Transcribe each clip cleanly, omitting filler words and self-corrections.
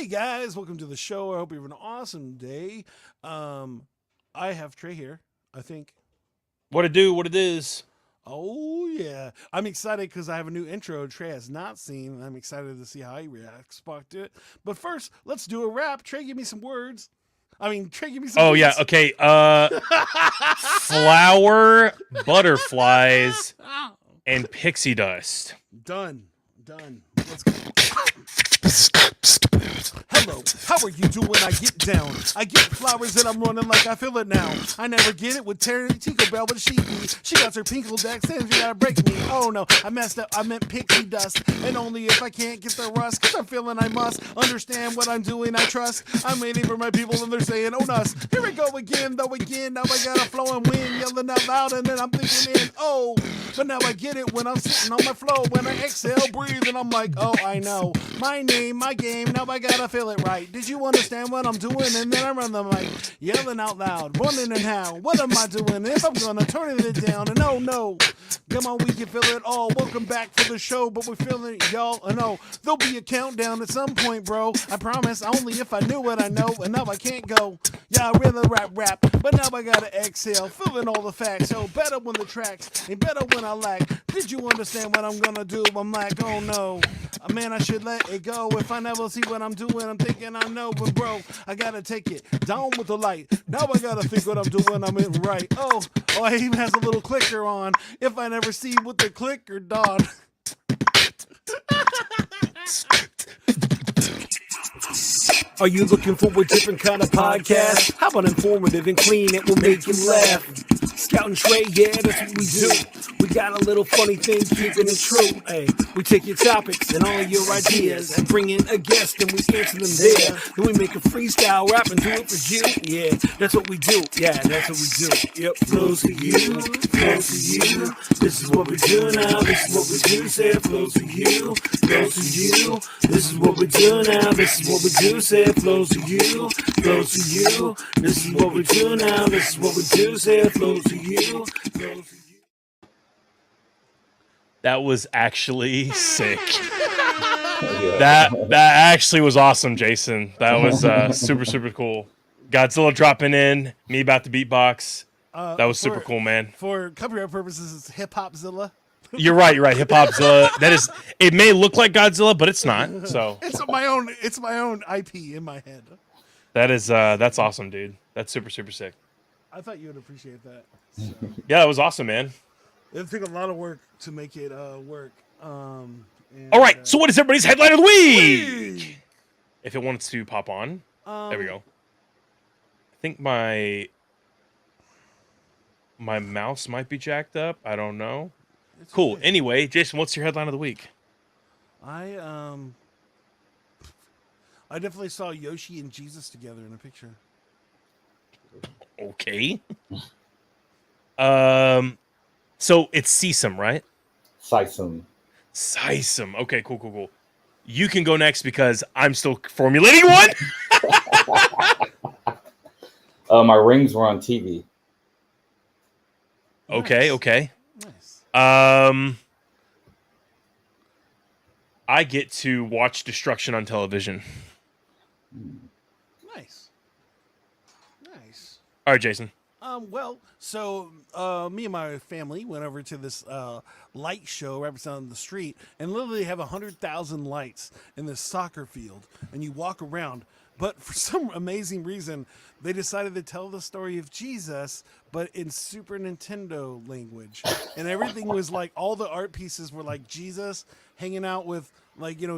Hey guys, welcome to the show. I hope you have an awesome day. I have Trey here, I think. What it do, what it is. Oh yeah, I'm excited because I have a new intro Trey has not seen. I'm excited to see how he reacts back to it. But first, let's do a rap. Trey, give me some words. Trey, give me some Oh yeah, beats. okay. Flower, butterflies, and pixie dust. Done. Let's go. Hello, how are you doing? I get down. I get flowers and I'm running like I feel it now. I never get it with Terry Tico Bell, but she got her pinkle deck saying she gotta break me. Oh no, I messed up. I meant pixie dust. And only if I can't get the rust, cause I'm feeling I must understand what I'm doing. I trust. I'm waiting for my people and they're saying, oh nuss. Here we go again, though again. Now I got a flowing wind yelling out loud and then I'm thinking in, oh. But now I get it when I'm sitting on my flow. When I exhale, breathe, and I'm like, oh, I know. My name, my game, now I gotta feel it right. Did you understand what I'm doing? And then I run the mic, yelling out loud, running and how. What am I doing? If I'm gonna turn it down, and oh no. Come on, we can feel it all. Welcome back for the show, but we're feeling it, y'all. I know there'll be a countdown at some point, bro. I promise, only if I knew what I know, and now I can't go. Yeah, I really rap, but now I gotta exhale, feeling all the facts. So better when the tracks ain't better when I lack. Did you understand what I'm gonna do? I'm like, oh no. Man, I should let it go. If I never see what I'm doing, I'm thinking I know, but bro, I gotta take it down with the light. Now I gotta think what I'm doing, I'm in right. Oh, I even has a little clicker on. If I never see with the clicker done. Are you looking for a different kind of podcast? How about informative and clean? It will make you laugh. Scout and Trey, yeah, that's what we do. We got a little funny thing, keeping it true. Hey, we take your topics and all your ideas and bring in a guest and we answer them there. Then we make a freestyle rap and do it for you. Yeah, that's what we do. Yeah, that's what we do. Yep, flows to you, flows to you. This is what we do now. This is what we do. Say it flows to you, flows to you. This is what we do now. This is what we do. Say it flows to you, flows to you. This is what we do now. This is what we do. Say it flows to you, flows to you. That was actually sick. That actually was awesome, Jason. That was super cool. Godzilla dropping in, me about to beatbox. That was super cool, man. For copyright purposes, it's Hip Hopzilla. You're right. Hip Hopzilla. That is. It may look like Godzilla, but it's not. So it's my own IP in my head. that is that's awesome, dude. That's super sick. I thought you would appreciate that. So. Yeah, that was awesome, man. It'll take a lot of work to make it work. All right. So what is everybody's headline of the week? If it wants to pop on, there we go. I think my mouse might be jacked up. I don't know. Cool. Okay. Anyway, Jason, what's your headline of the week? I definitely saw Yoshi and Jesus together in a picture. Okay. So it's CySum, right? CySum. CySum. Okay, cool. You can go next because I'm still formulating one. My rings were on TV. Okay. Nice. I get to watch destruction on television. Nice. All right, Jason. So me and my family went over to this light show right beside the street, and literally have 100,000 lights in this soccer field, and you walk around. But for some amazing reason, they decided to tell the story of Jesus, but in Super Nintendo language, and everything was like all the art pieces were like Jesus hanging out with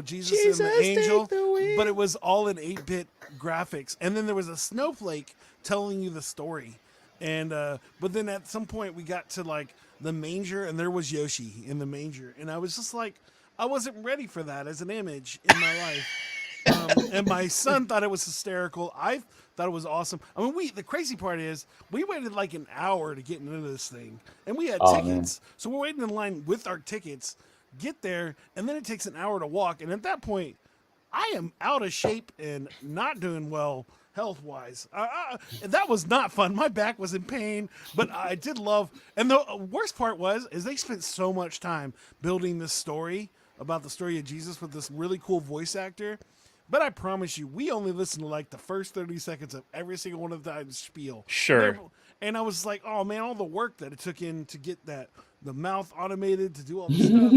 Jesus and the angel, but it was all in 8-bit graphics, and then there was a snowflake telling you the story. And but then at some point we got to like the manger, and there was Yoshi in the manger, and I was just like, I wasn't ready for that as an image in my life. And my son thought it was hysterical. I thought it was awesome. The crazy part is we waited like an hour to get into this thing, and we had tickets, so we're waiting in line with our tickets. Get there, and then it takes an hour to walk, and at that point, I am out of shape and not doing well health-wise. That was not fun. My back was in pain, but I did love. And the worst part is they spent so much time building this story about the story of Jesus with this really cool voice actor. But I promise you, we only listened to like the first 30 seconds of every single one of the spiel. Sure. And I was like, oh man, all the work that it took in to get the mouth automated to do all this stuff.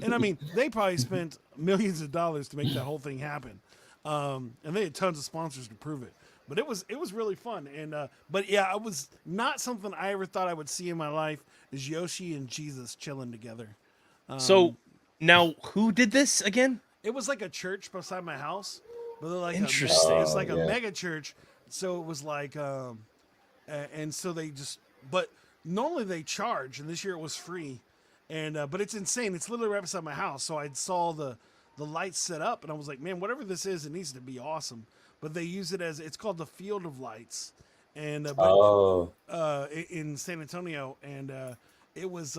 And I mean, they probably spent millions of dollars to make that whole thing happen. And they had tons of sponsors to prove it. But it was really fun. And but yeah, it was not something I ever thought I would see in my life, is Yoshi and Jesus chilling together. So now who did this again? It was like a church beside my house, but they're like Interesting. it's like a yeah. mega church. So it was like, and so they just, but normally they charge, and this year it was free, and but it's insane. It's literally right beside my house. So I saw the lights set up, and I was like, man, whatever this is, it needs to be awesome. But they use it as, it's called the Field of Lights, and in San Antonio, and it was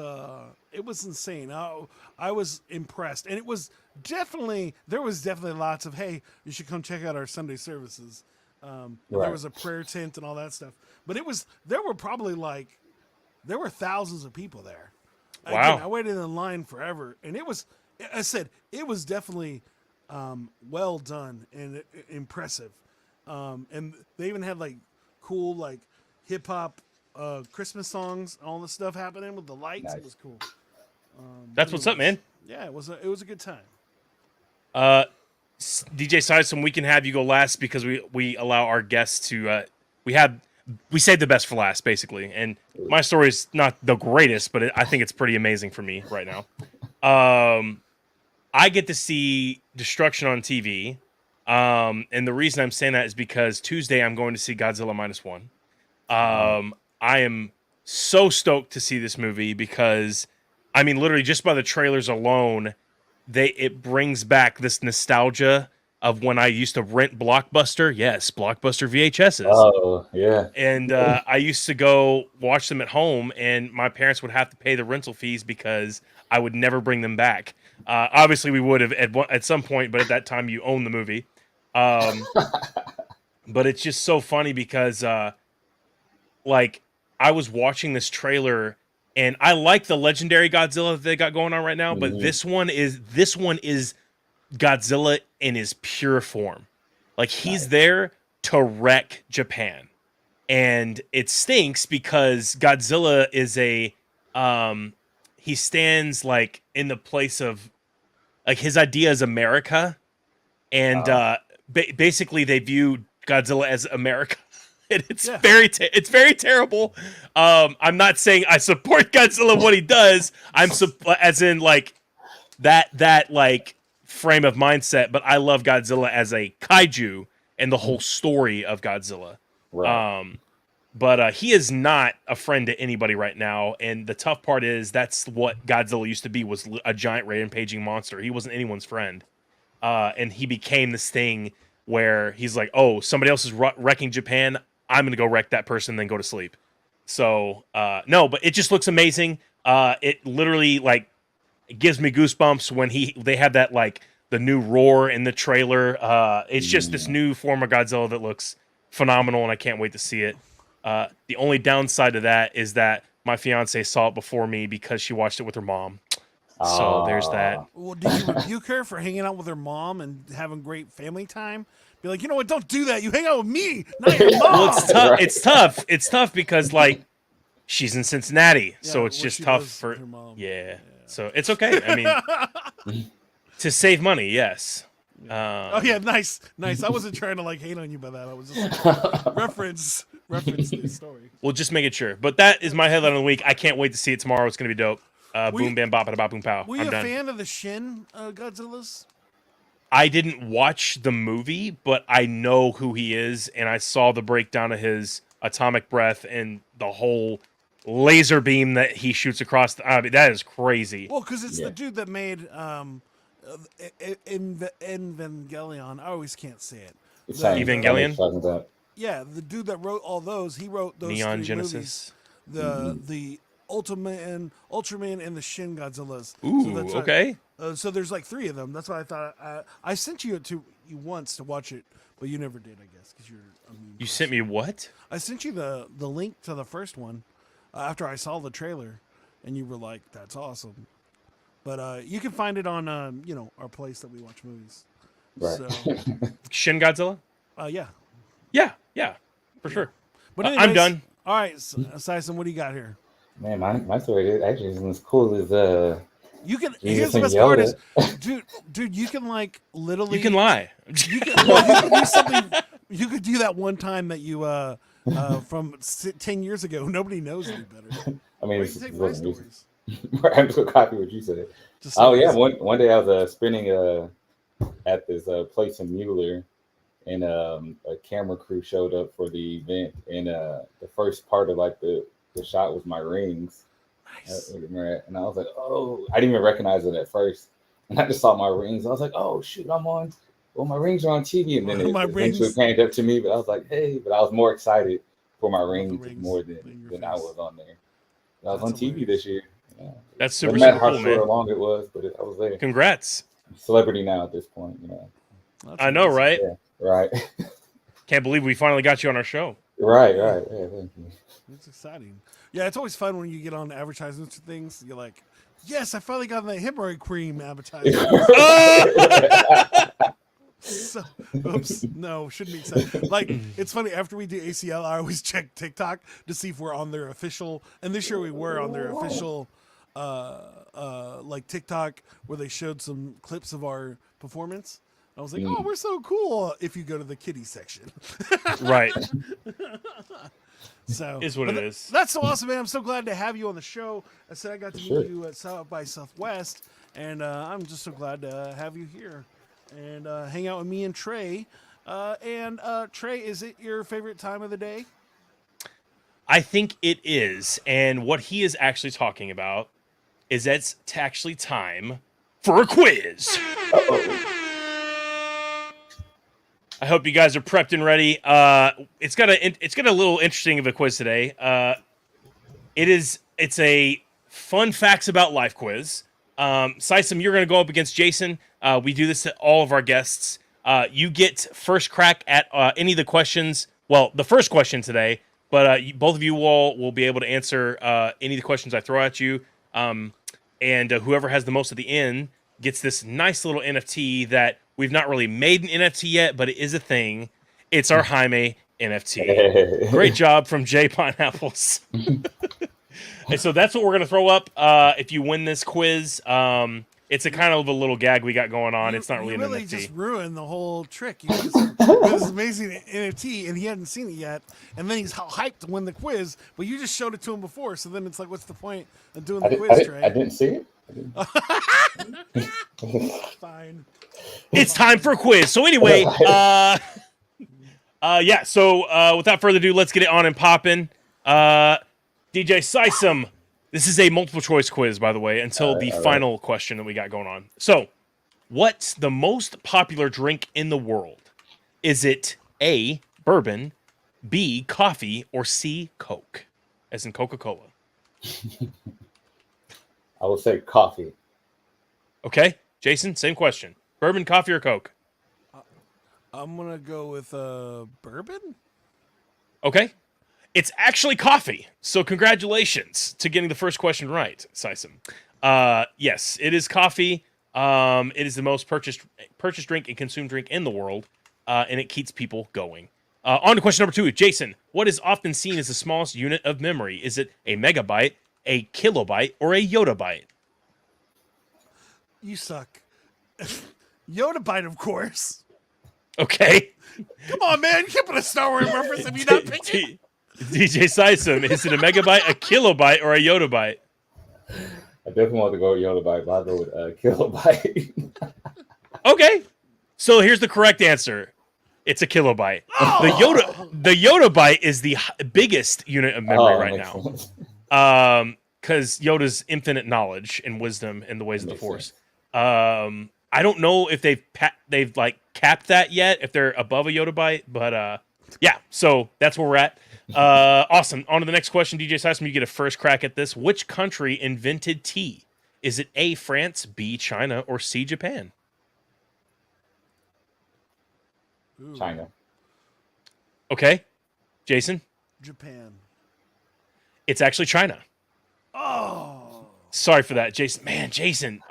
insane. I was impressed, and it was there was definitely lots of, hey, you should come check out our Sunday services. Right. There was a prayer tent and all that stuff, but there were thousands of people there. Wow. Again, I waited in line forever, and it was definitely well done and impressive. And they even had like cool like hip hop Christmas songs, all the stuff happening with the lights. Nice. It was cool. That's what's up, man. Yeah, it was a good time. DJ CySum, we can have you go last because we allow our guests to we save the best for last, basically. And my story is not the greatest, but I think it's pretty amazing for me right now. I get to see Destruction on TV, and the reason I'm saying that is because Tuesday I'm going to see Godzilla -1. I am so stoked to see this movie because, I mean, literally just by the trailers alone, it brings back this nostalgia of when I used to rent Blockbuster. Yes, Blockbuster VHSs. Oh, yeah. And I used to go watch them at home, and my parents would have to pay the rental fees because I would never bring them back. Obviously, we would have at some point, but at that time, you own the movie. But it's just so funny because, like, I was watching this trailer, and I like the legendary Godzilla that they got going on right now, but this one is Godzilla in his pure form. Like, he's there to wreck Japan. And it stinks because Godzilla is he stands like in the place of, like, his idea is America. And basically they view Godzilla as America. And it's very terrible. I'm not saying I support Godzilla what he does. As in like that like frame of mindset, but I love Godzilla as a kaiju and the whole story of Godzilla. Right. But he is not a friend to anybody right now, and the tough part is that's what Godzilla used to be, was a giant rampaging monster. He wasn't anyone's friend, and he became this thing where he's like, oh, somebody else is wrecking Japan, I'm gonna go wreck that person, then go to sleep. So no, but it just looks amazing. It literally like, it gives me goosebumps when they have that like the new roar in the trailer. It's just this new form of Godzilla that looks phenomenal, and I can't wait to see it. The only downside of that is that my fiance saw it before me because she watched it with her mom. So there's that. Well, did you rebuke her for hanging out with her mom and having great family time? Be like, you know what? Don't do that. You hang out with me, not your mom. Well, it's tough. It's tough. It's tough because like she's in Cincinnati, so it's just tough for her mom. Yeah. So it's okay. I mean, to save money, yes. Oh yeah, nice. I wasn't trying to like hate on you by that. I was just reference the story. We'll just make it sure. But that is my headline of the week. I can't wait to see it tomorrow. It's gonna be dope. Boom bam bop bop boom pow. Were you a fan of the Shin Godzillas? I didn't watch the movie, but I know who he is, and I saw the breakdown of his atomic breath and the whole laser beam that he shoots across. I mean, that is crazy. Well, because it's the dude that made Evangelion. I always can't say it. Evangelion? Yeah, the dude that wrote all those. He wrote those Neon three Genesis. movies. The Ultraman, and the Shin Godzillas. Ooh, so okay. So there's like three of them. That's why I thought I sent you once to watch it, but you never did, I guess, because you're. You sent me what? I sent you the link to the first one after I saw the trailer, and you were like, "That's awesome." But you can find it on our place that we watch movies. Right. So, Shin Godzilla? yeah. Yeah, for sure. But I'm anyways, done. All right, CySum, what do you got here? Man, my story is actually isn't as cool as You can. Here's Jesus the and best part is, Yoda. dude, you can like literally. You can lie. You can. No, you can use something. You could do that one time that you from 10 years ago. Nobody knows any better. I mean, Or you it's, can take it my wasn't music. stories. I'm just gonna copy what you said. Just Oh so yeah, easy. one day I was spinning at this place in Mueller, and a camera crew showed up for the event, and the first part of like the shot was my rings. Nice. And I was like, oh, I didn't even recognize it at first, and I just saw my rings. I was like, oh shoot, I'm on. Well, my rings are on TV, and then it My eventually rings. came up to me. But I was like, hey, but I was more excited for my About the rings rings more than your than I face. was on there. I was That's on TV hilarious. this year. Yeah. That's super, Doesn't matter super how cool, short or man. long it was, but I was there. Congrats. Celebrity now at this point, That's I know, amazing. right? Yeah, right, Can't believe we finally got you on our show. right. Yeah. Yeah, thank you. It's exciting. Yeah, it's always fun when you get on advertisements and things. You're like, yes, I finally got the hemorrhoid cream advertisement. So, oops, no, shouldn't be excited. Like, it's funny, after we do ACL, I always check TikTok to see if we're on their official, and this year we were on their official, like TikTok, where they showed some clips of our performance. I was like, oh, we're so cool if you go to the kiddie section. Right. So Is what but it is. That's so awesome, man. I'm so glad to have you on the show. I said I got to Sure. meet you at South by Southwest, and I'm just so glad to have you here and hang out with me and Trey. Trey, is it your favorite time of the day? I think it is. And what he is actually talking about is that it's actually time for a quiz. I hope you guys are prepped and ready. It's got a little interesting of a quiz today. It's a fun facts about life quiz. CySum, you're going to go up against Jason. We do this to all of our guests. You get first crack at any of the questions. Well, the first question today, but both of you all will be able to answer any of the questions I throw at you. And whoever has the most at the end gets this nice little NFT that we've not really made an NFT yet, but it is a thing. It's our Jaime NFT. Great job from Jay Pineapples. And so that's what we're going to throw up if you win this quiz. It's a kind of a little gag we got going on. It's not really you an really NFT. just ruined the whole trick. You just this amazing NFT, and he hadn't seen it yet, and then he's hyped to win the quiz, but you just showed it to him before. So then it's like, what's the point of doing the quiz, Trey? I didn't see it. Fine. It's time for a quiz. So anyway, yeah. So without further ado, let's get it on and popping. DJ CySum. This is a multiple choice quiz, by the way, until the final question that we got going on. So, what's the most popular drink in the world? Is it A, bourbon, B, coffee, or C, Coke? As in Coca-Cola. I would say coffee. Okay, Jason, same question. Bourbon, coffee, or Coke? I'm gonna go with bourbon. Okay. It's actually coffee. So congratulations to getting the first question right, CySum. Yes, it is coffee. It is the most purchased drink and consumed drink in the world, and it keeps people going. On to question number 2. Jason, what is often seen as the smallest unit of memory? Is it a megabyte, a kilobyte, or a yottabyte? You suck. Yoda bite, of course. Okay. Come on, man. You can't put a Star Wars reference if you not picking. DJ CySum, is it a megabyte, a kilobyte, or a yottabyte? I definitely want to go with Yodabyte, but I'll go with kilobyte. Okay. So here's the correct answer. It's a kilobyte. Oh! The yottabyte is the biggest unit of memory right now. Because Yoda's infinite knowledge and wisdom in the ways of the Force. I don't know if they've like capped that yet, if they're above a yottabyte, but yeah. So that's where we're at. Awesome. On to the next question, DJ CySum. You get a first crack at this. Which country invented tea? Is it A, France, B, China, or C, Japan? China. Okay, Jason. Japan. It's actually China. Oh. Sorry for that, Jason. Man, Jason.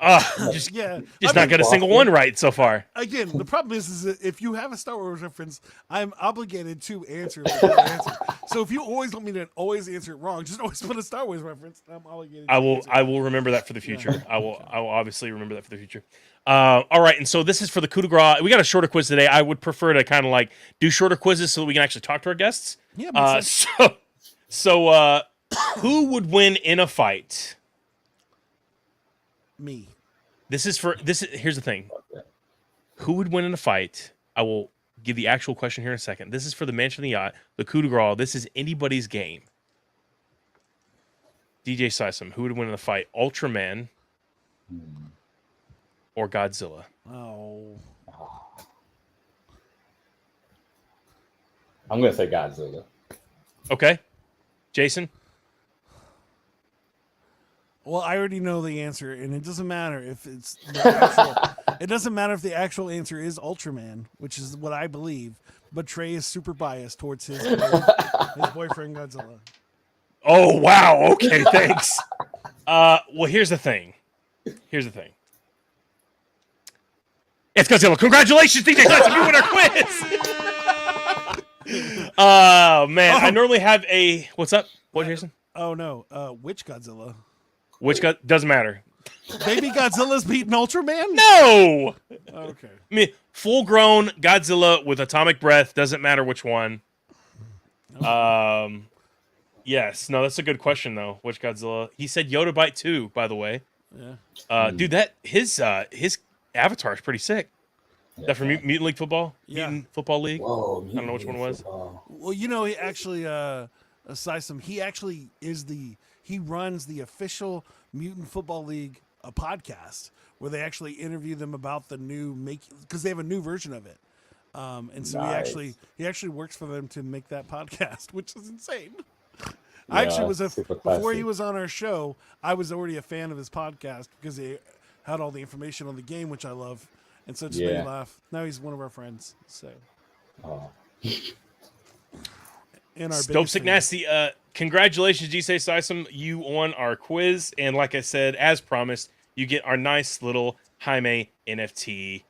Just Yeah, not got a single one right so far. Again, the problem is that if you have a Star Wars reference, I'm obligated to answer the right answer. So if you always want me to always answer it wrong, just always put a Star Wars reference. I'm obligated. I will remember that for the future. I will obviously remember that for the future. All right, and so this is for the coup de grace. We got a shorter quiz today. I would prefer to kind of like do shorter quizzes so that we can actually talk to our guests. Yeah. Makes sense. So who would win in a fight? Me. Here's the thing. Who would win in a fight? I will give the actual question here in a second. This is for the Mansion of the Yacht, the coup de grace. This is anybody's game. DJ CySum, who would win in a fight? Ultraman or Godzilla? Oh. I'm gonna say Godzilla. Okay. Jason? Well, I already know the answer, and it doesn't matter if it's the actual, it doesn't matter if the actual answer is Ultraman, which is what I believe. But Trey is super biased towards his boyfriend Godzilla. Oh wow! Okay, thanks. Well, here's the thing. It's Godzilla. Congratulations, DJ CySum, you win our quiz. Oh man, I normally have a. What's up? What, Jason? Oh no, which Godzilla? Doesn't matter. Baby Godzilla's beating Ultraman? No. Okay. I mean, full-grown Godzilla with atomic breath. Doesn't matter which one. Yes. No, that's a good question though. Which Godzilla? He said Yoda Bite 2, by the way. Yeah. Dude, that his avatar is pretty sick. Yeah, that from Mutant League Football? Yeah. Mutant Football League? Whoa, I don't know which one it was. Well, you know, he actually, CySum, he actually he runs the official Mutant Football League podcast where they actually interview them about the new because they have a new version of it. And so Nice. he actually works for them to make that podcast, which is insane. Yeah, I actually was super before classic. he was on our show, I was already a fan of his podcast because he had all the information on the game, which I love. And so it just made me laugh. Now he's one of our friends. So Oh. in our Dope biggest Sick fan. Nasty. Congratulations, DJ CySum. You won our quiz. And like I said, as promised, you get our nice little Jaime NFT.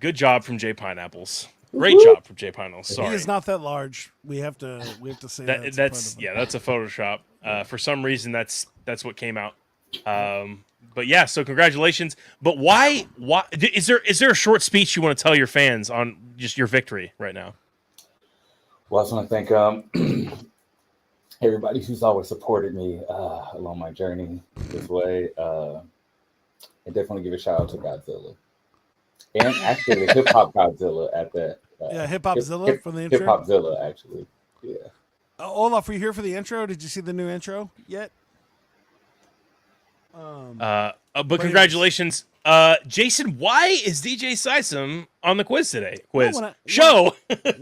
Good job from J Pineapples. Great job from J Pineapples. Sorry. He is not that large. We have to say that. That's a Photoshop. For some reason, that's what came out. But yeah, so congratulations. But why is there a short speech you want to tell your fans on just your victory right now? Well, I just want to thank everybody who's always supported me along my journey this way. And definitely give a shout out to Godzilla. And actually, the Hip Hop Godzilla at that. Hip Hop Zilla from the intro. Hip Hop Zilla, actually. Yeah. Olaf, were you here for the intro? Did you see the new intro yet? But congratulations, Jason. Why is DJ CySum on the quiz today? Show.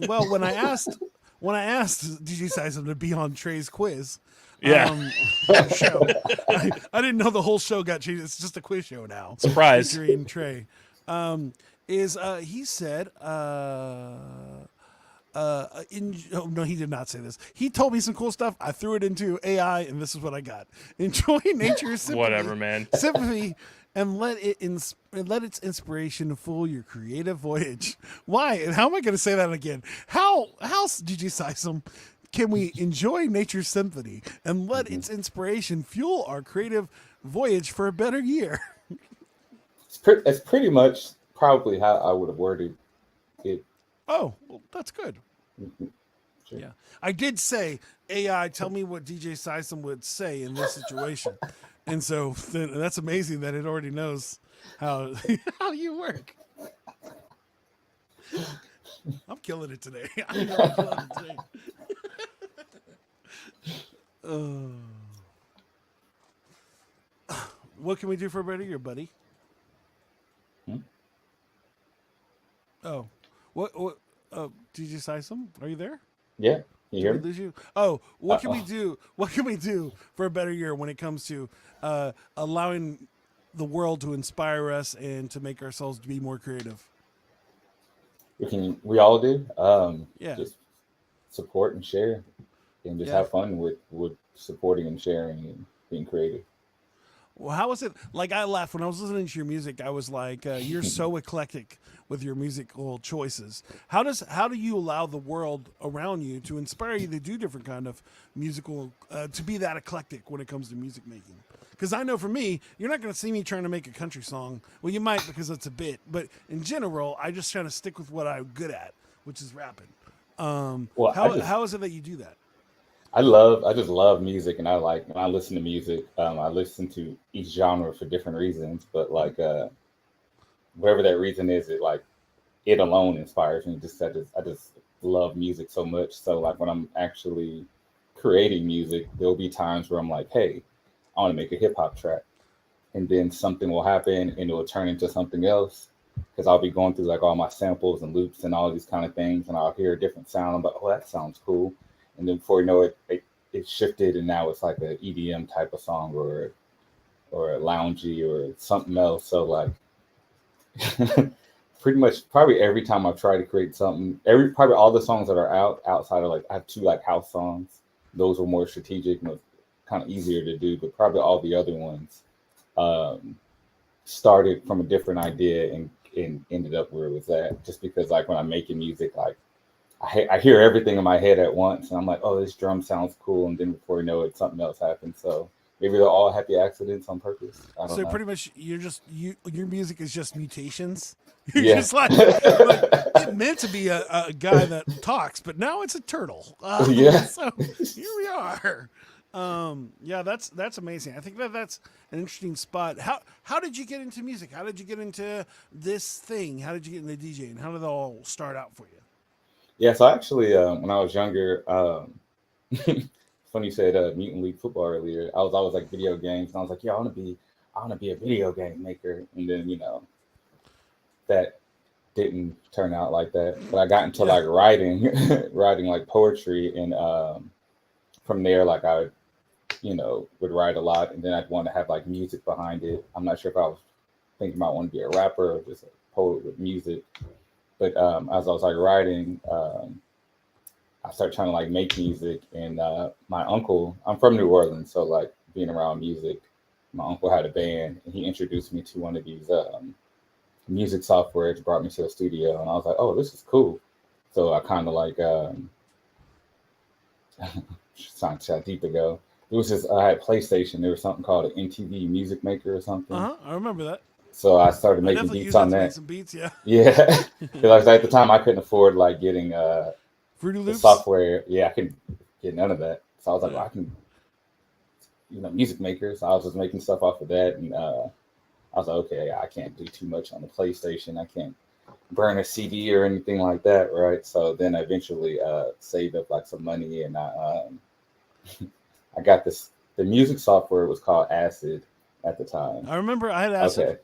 Well, when I asked DJ CySum to be on Trey's quiz, show, I didn't know the whole show got changed. It's just a quiz show now. Surprise. Featuring Trey. He said, no, he did not say this. He told me some cool stuff. I threw it into AI, and this is what I got. Enjoy nature's symphony. Whatever, man. Symphony, and let its inspiration fuel your creative voyage. Why? And how am I going to say that again? How DJ CySum can we enjoy nature's symphony and let its inspiration fuel our creative voyage for a better year? It's pretty much probably how I would have worded it. Oh, well, that's good. Sure. Yeah, I did say AI. Tell me what DJ CySum would say in this situation, and so that's amazing that it already knows how how you work. I'm killing it today. I'm really killing it today. What can we do for a better year, buddy? Oh, what? DJ CySum, are you there? Yeah, you hear Did we me? lose you? Oh, what can we do? What can we do for a better year when it comes to allowing the world to inspire us and to make ourselves be more creative? We all do. Yeah. Just support and share, and just have fun with supporting and sharing and being creative. Well, how was it? Like, I laughed when I was listening to your music. I was like, "You're so eclectic with your musical choices." How do you allow the world around you to inspire you to do different kind of musical to be that eclectic when it comes to music making? Because I know for me, you're not going to see me trying to make a country song. Well, you might because it's a bit, but in general, I just try to stick with what I'm good at, which is rapping. Well, How is it that you do that? I just love music, and I like when I listen to music. I listen to each genre for different reasons, but like whatever that reason is, it alone inspires me. I just love music so much. So like when I'm actually creating music, there'll be times where I'm like, hey, I want to make a hip hop track, and then something will happen, and it will turn into something else. Because I'll be going through like all my samples and loops and all these kind of things, and I'll hear a different sound. I'm like, oh, that sounds cool. And then before you know it, it shifted, and now it's like a EDM type of song or a loungy or something else. So like pretty much probably every time I try to create something, probably all the songs that are outside of like I have two like house songs. Those were more strategic and kind of easier to do, but probably all the other ones um, started from a different idea and ended up where it was at. Just because like when I'm making music, like I hear everything in my head at once, and I'm like, oh, this drum sounds cool, and then before you know it, something else happens. So maybe they're all happy accidents on purpose. I don't So know. pretty much, your music is just mutations. You're Yeah. just like it meant to be a guy that talks, but now it's a turtle. Yeah. So here we are. Yeah, that's amazing. I think that's an interesting spot. How did you get into music? How did you get into this thing? How did you get into DJing? How did it all start out for you? Yeah, so actually, when I was younger, funny you said Mutant League football earlier. I was always like video games, and I was like, yeah, I want to be a video game maker. And then that didn't turn out like that. But I got into Yeah. like writing, writing like poetry, and from there, like I, would write a lot, and then I'd want to have like music behind it. I'm not sure if I was thinking about wanting to be a rapper or just a poet with music. But as I was like writing, I started trying to like make music. And my uncle, I'm from New Orleans, so like being around music, my uncle had a band, and he introduced me to one of these music software. Brought me to a studio, and I was like, oh, this is cool. So I kind of like sounds so deep ago. It was just I had PlayStation. There was something called an MTV Music Maker or something. I remember that. So I started I making definitely beats used that on to make that. some beats. Yeah. Yeah, because at the time I couldn't afford like getting Fruity the Loops. software. Yeah, I couldn't get none of that. So I was like, Yeah. well, I can, music maker. So I was just making stuff off of that, and I was like, okay, I can't do too much on the PlayStation. I can't burn a CD or anything like that, right? So then I eventually saved up like some money, and I got this. The music software was called Acid at the time. I remember I had acid. Okay.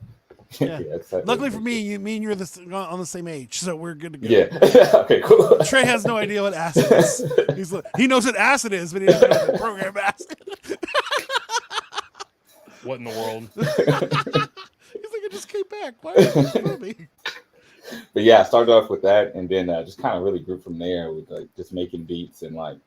Yeah. Yeah, it's like- Luckily for me and you're on the same age, so we're good to go. yeah. Okay, cool. Trey has no idea what acid is. He knows what acid is, but he doesn't know the program acid. What in the world? He's like, I just came back. Why are you for me? But yeah, I started off with that, and then just kind of really grew from there with like just making beats, and like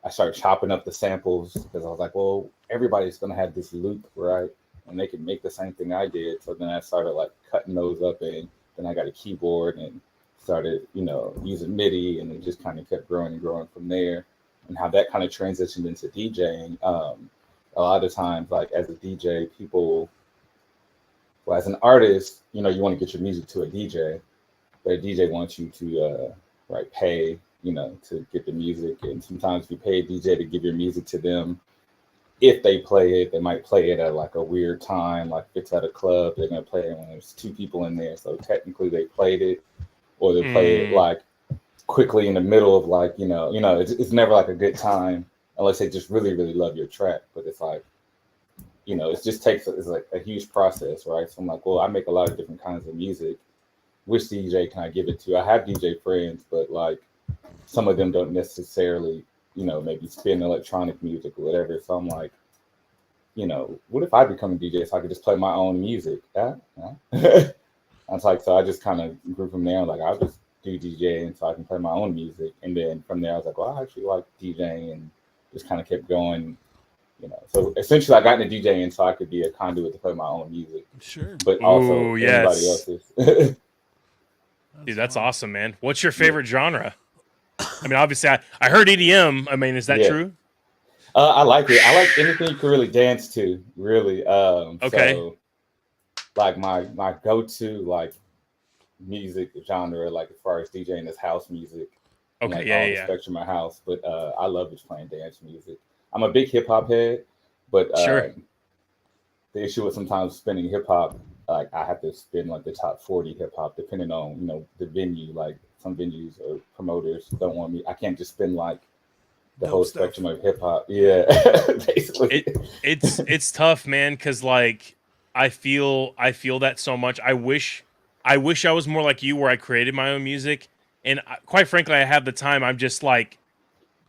I started chopping up the samples because I was like, well, everybody's gonna have this loop, right? And they can make the same thing I did. So then I started like cutting those up, and then I got a keyboard and started, using MIDI, and it just kind of kept growing and growing from there. And how that kind of transitioned into DJing. A lot of times, like as a DJ, well, as an artist, you want to get your music to a DJ, but a DJ wants you to pay, to get the music. And sometimes if you pay a DJ to give your music to them, if they play it, they might play it at like a weird time. Like if it's at a club, they're gonna play it when there's two people in there. So technically they played it, or they play it like quickly in the middle of like, it's never like a good time unless they just really, really love your track. But it's like, it just it's like a huge process, right? So I'm like, well, I make a lot of different kinds of music. Which DJ can I give it to? I have DJ friends, but like some of them don't necessarily, maybe spin electronic music or whatever. So I'm like, what if I become a DJ so I could just play my own music? Yeah. I was like, so I just kind of grew from there. Like, I'll just do DJing so I can play my own music. And then from there, I was like, well, I actually like DJing, and just kind of kept going, you know. So essentially, I got into DJing so I could be a conduit to play my own music, Sure. but also Ooh, anybody yes. else's. Dude, that's wild. awesome, man. What's your favorite genre? I mean, obviously, I heard EDM. I mean, is that Yeah. true? I like it. I like anything you can really dance to, really. Okay. So like my go-to like music genre, like as far as DJing, is house music. And, Okay, like yeah, all yeah, the yeah. spectrum of house. But I love just playing dance music. I'm a big hip hop head, but Sure. the issue with sometimes spinning hip hop, like I have to spin like the top 40 hip hop, depending on the venue. Like some venues or promoters don't want me. I can't just spin like the Dope whole stuff. spectrum of hip hop. Yeah, basically. It's tough, man, because like I feel that so much. I wish I was more like you, where I created my own music, and quite frankly, I have the time. I'm just like,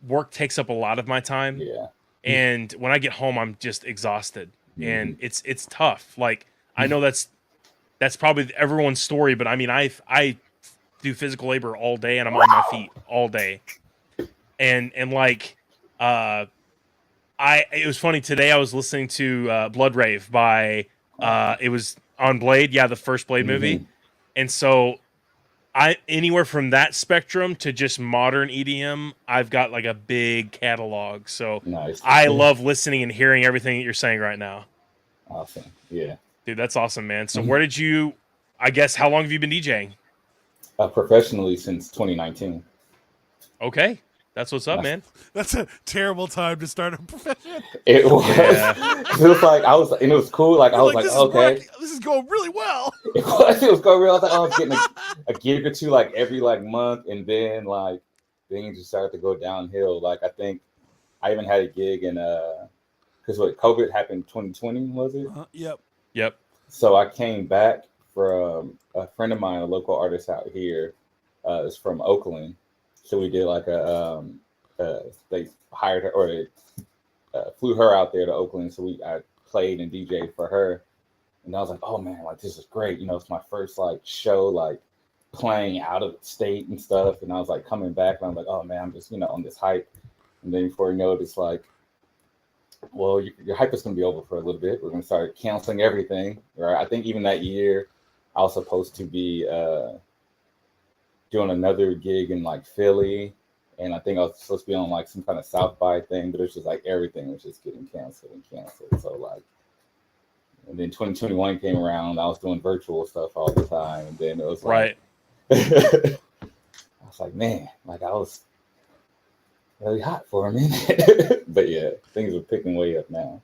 work takes up a lot of my time, Yeah. and when I get home, I'm just exhausted, and Mhm. it's tough. Like I know that's probably everyone's story, but I mean, I do physical labor all day, and I'm on my feet all day, and like it was funny today. I was listening to Blood Rave by it was on Blade, yeah, the first Blade movie, Mhm. and so I anywhere from that spectrum to just modern EDM, I've got like a big catalog. So Nice. I love listening and hearing everything that you're saying right now, Awesome. Yeah. dude. That's awesome, man. So Mhm. where did you? I guess how long have you been DJing? Professionally since 2019. Okay, that's what's up, That's man. That's a terrible time to start a profession. It was. Yeah, It was like I was, and it was cool. Like I You're was like, like, this is okay. working. This is going really well. It was going real. I was like, oh, I was getting a gig or two like every like month, and then like things just started to go downhill. Like I think I even had a gig in because what COVID happened 2020, was it? Yep. yep. So I came back from a friend of mine, a local artist out here, is from Oakland. So we did like they hired her, or they flew her out there to Oakland. So I played and DJed for her. And I was like, oh man, like this is great. It's my first like show, like playing out of state and stuff. And I was like coming back and I'm like, oh man, I'm just, on this hype. And then before you know it, it's like, well, your hype is going to be over for a little bit. We're going to start canceling everything. Right. I think even that year, I was supposed to be doing another gig in like Philly. And I think I was supposed to be on like some kind of South by thing, but it's just like everything was just getting canceled and canceled. So like, and then 2021 came around. I was doing virtual stuff all the time, and then it was like, Right. I was like, man, like I was really hot for a minute. But yeah, things are picking way up now.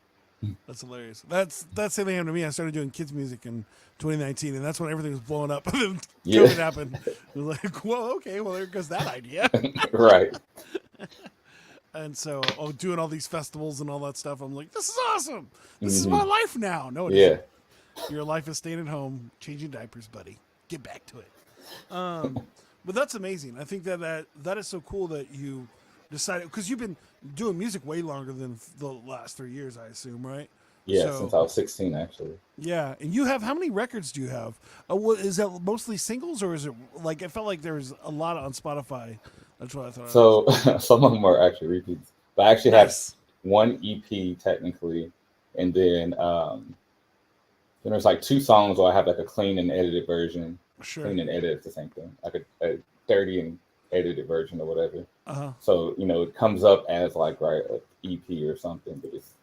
That's hilarious. That's the same thing happened to me. I started doing kids music in 2019, and that's when everything was blowing up. And then Yeah. COVID happened. It was like, whoa, okay, well there goes that idea. Right. And so, doing all these festivals and all that stuff, I'm like, this is awesome. This is Mhm. my life now. No, it Yeah. isn't. Your life is staying at home, changing diapers, buddy. Get back to it. But that's amazing. I think that is so cool that you decided, because you've been doing music way longer than the last 3 years, I assume, right? Yeah, So, since I was 16, actually. yeah, and you have, how many records do you have? What is that, mostly singles, or is it like, it felt like there was a lot on Spotify? That's what I thought. So some of them are actually repeats, but I actually Nice. have one EP technically, and then there's like two songs where I have like a clean and edited version. Sure. Clean and edit, it's the same thing. Like a 30 and edited version or whatever. Uh-huh. So it comes up as like an EP or something, but it's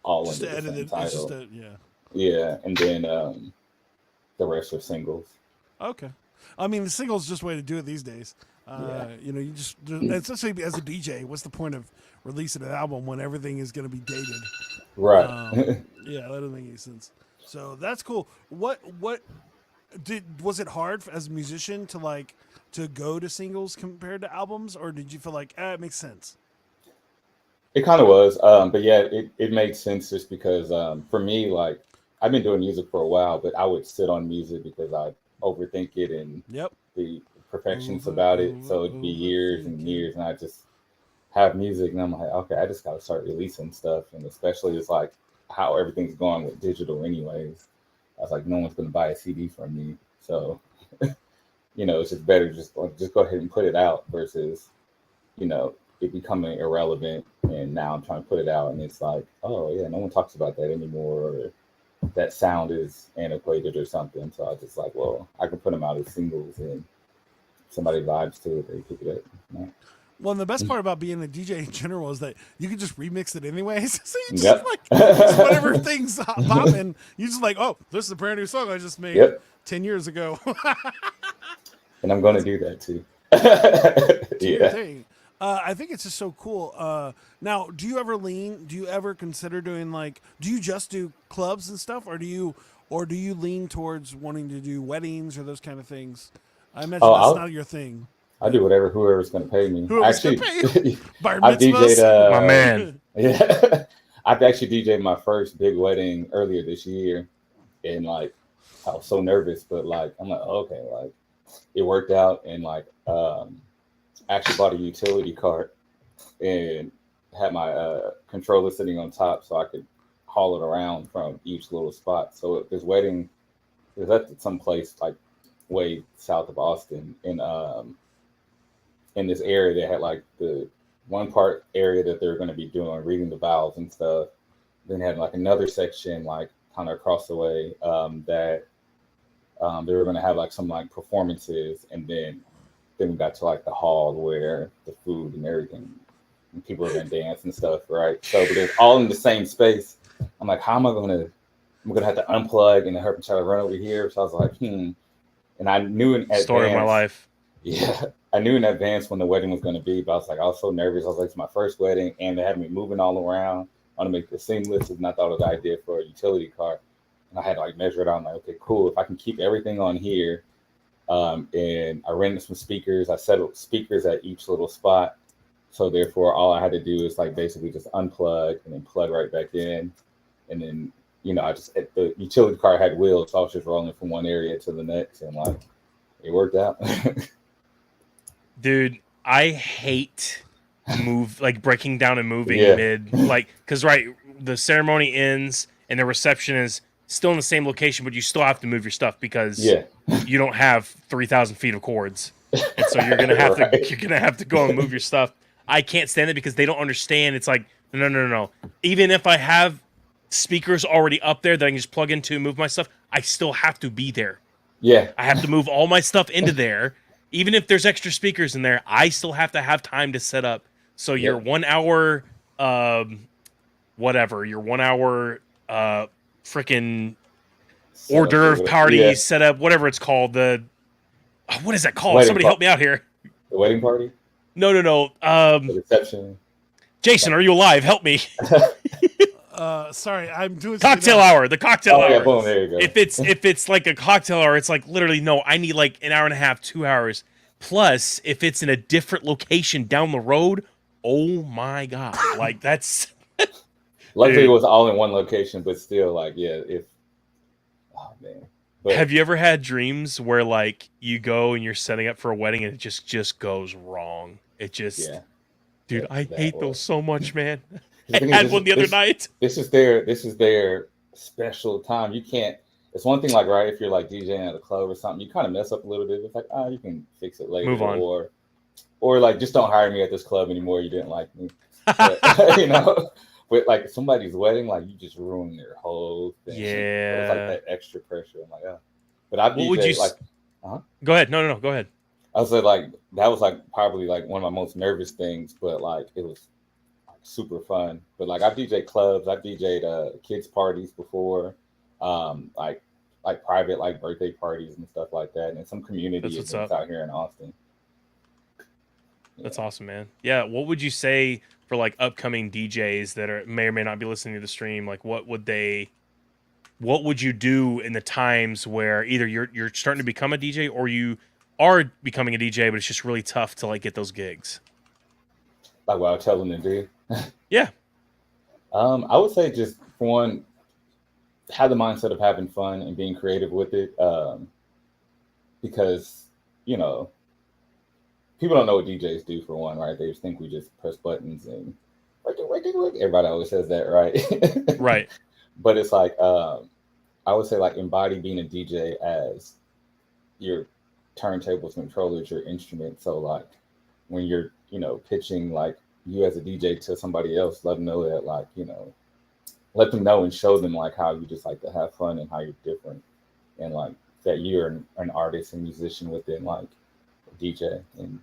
all Just under the edited. same It's title. just yeah. Yeah, and then the rest are singles. Okay. I mean, the single's just a way to do it these days. You just, especially as a DJ, what's the point of releasing an album when everything is going to be dated? Right. Yeah, that doesn't make any sense. So that's cool. What was it hard as a musician to go to singles compared to albums, or did you feel like it makes sense? It kind of was, but yeah, it made sense just because for me, like I've been doing music for a while, but I would sit on music because I overthink it and Yep. the perfections about it. So it'd be years and years, and I just have music, and I'm like, okay, I just got to start releasing stuff, and especially it's like how everything's going with digital, anyways. I was like, no one's going to buy a CD from me, so it's just better just go ahead and put it out versus it becoming irrelevant and now I'm trying to put it out, and it's like, oh yeah, no one talks about that anymore, or that sound is antiquated or something. So I was just like, well, I can put them out as singles, and somebody vibes to it, they pick it up. Yeah. Well, and the best part about being a DJ in general is that you can just remix it anyways. So you just Yep. just whatever things popping, you just like, oh, this is a brand new song I just made Yep. 10 years ago. And I'm going to do that too. Do your Yeah. thing. I think it's just so cool. Now, do you ever consider doing like, do you just do clubs and stuff, or do you lean towards wanting to do weddings or those kind of things? I imagine Oh, that's not your thing. I do whatever whoever's going to pay me. Whoever's Actually, gonna pay you. Bar I've DJ'd. mitzvahs? My man. Yeah, I've actually DJ'd my first big wedding earlier this year, and like I was so nervous, but like I'm like, okay, like it worked out, and like actually bought a utility cart and had my controller sitting on top so I could haul it around from each little spot. So this wedding was at some place like way south of Austin in this area. They had like the one part area that they're going to be doing reading the vows and stuff. Then had like another section like kind of across the way that they were going to have like some like performances, and then we got to like the hall where the food and everything, and people are going to dance and stuff, right? So, but it's all in the same space. I'm like, how am I going to? I'm going to have to unplug and help try to run over here. So I was like, And I knew in advance. Story of my life. Yeah, I knew in advance when the wedding was going to be, but I was so nervous. I was like, it's my first wedding, and they had me moving all around. I want to make it seamless, and I thought of the idea for a utility cart. And I had to like measure it out. I'm like, okay, cool. If I can keep everything on here, and I rented some speakers. I set up speakers at each little spot. So therefore, all I had to do is like basically just unplug and then plug right back in, and then the utility cart had wheels, so I was just rolling from one area to the next, and like it worked out. Dude, I hate breaking down and moving Yeah. mid, because the ceremony ends and the reception is still in the same location, but you still have to move your stuff because you don't have 3,000 feet of cords, and so you're gonna have Right. to go and move your stuff. I can't stand it because they don't understand. It's like no. Even if I have speakers already up there that I can just plug into and move my stuff, I still have to be there. Yeah. I have to move all my stuff into there. Even if there's extra speakers in there, I still have to have time to set up. So your 1 hour, your 1 hour, freaking hors d'oeuvre party setup, whatever it's called. What is that called? Somebody help me out here. The wedding party? No. The reception? Jason, are you alive? Help me. Sorry, I'm doing Cocktail hour. The cocktail hour. Yeah, boom, there you go. If it's like a cocktail hour, it's like literally no. I need like an hour and a half, 2 hours. Plus, if it's in a different location down the road, oh my god, like that's. Luckily, it was all in one location, but still, like, oh man. But, have you ever had dreams where like you go and you're setting up for a wedding and it just goes wrong? It just, dude, I hate those so much, man. I had one the other night. This is their special time. You can't. It's one thing, like, right, if you're like DJing at a club or something, you kind of mess up a little bit. It's like, you can fix it later. Move on. Or like, just don't hire me at this club anymore. You didn't like me. But, with like somebody's wedding, like you just ruin their whole thing. Yeah. It's like that extra pressure. I'm like, But I what would you like. Go ahead. No. Go ahead. I was like, that was like probably like one of my most nervous things, but like it was super fun. But like I've DJed clubs, I've DJed kids parties before, like private like birthday parties and stuff like that, and some community events out here in Austin. That's awesome, man. Yeah, what would you say for like upcoming DJs that may or may not be listening to the stream? Like, what would you do in the times where either you're starting to become a DJ or you are becoming a DJ, but it's just really tough to like get those gigs? Like what I tell them to do. Yeah. I would say just for one, have the mindset of having fun and being creative with it. Because, people don't know what DJs do for one, right? They just think we just press buttons and everybody always says that, right? Right. But it's like, I would say like embody being a DJ as your turntables, controllers, your instrument. So like when you're, pitching like you as a DJ to somebody else, let them know that, like, let them know and show them like how you just like to have fun and how you're different, and like that you're an artist and musician within like a DJ. And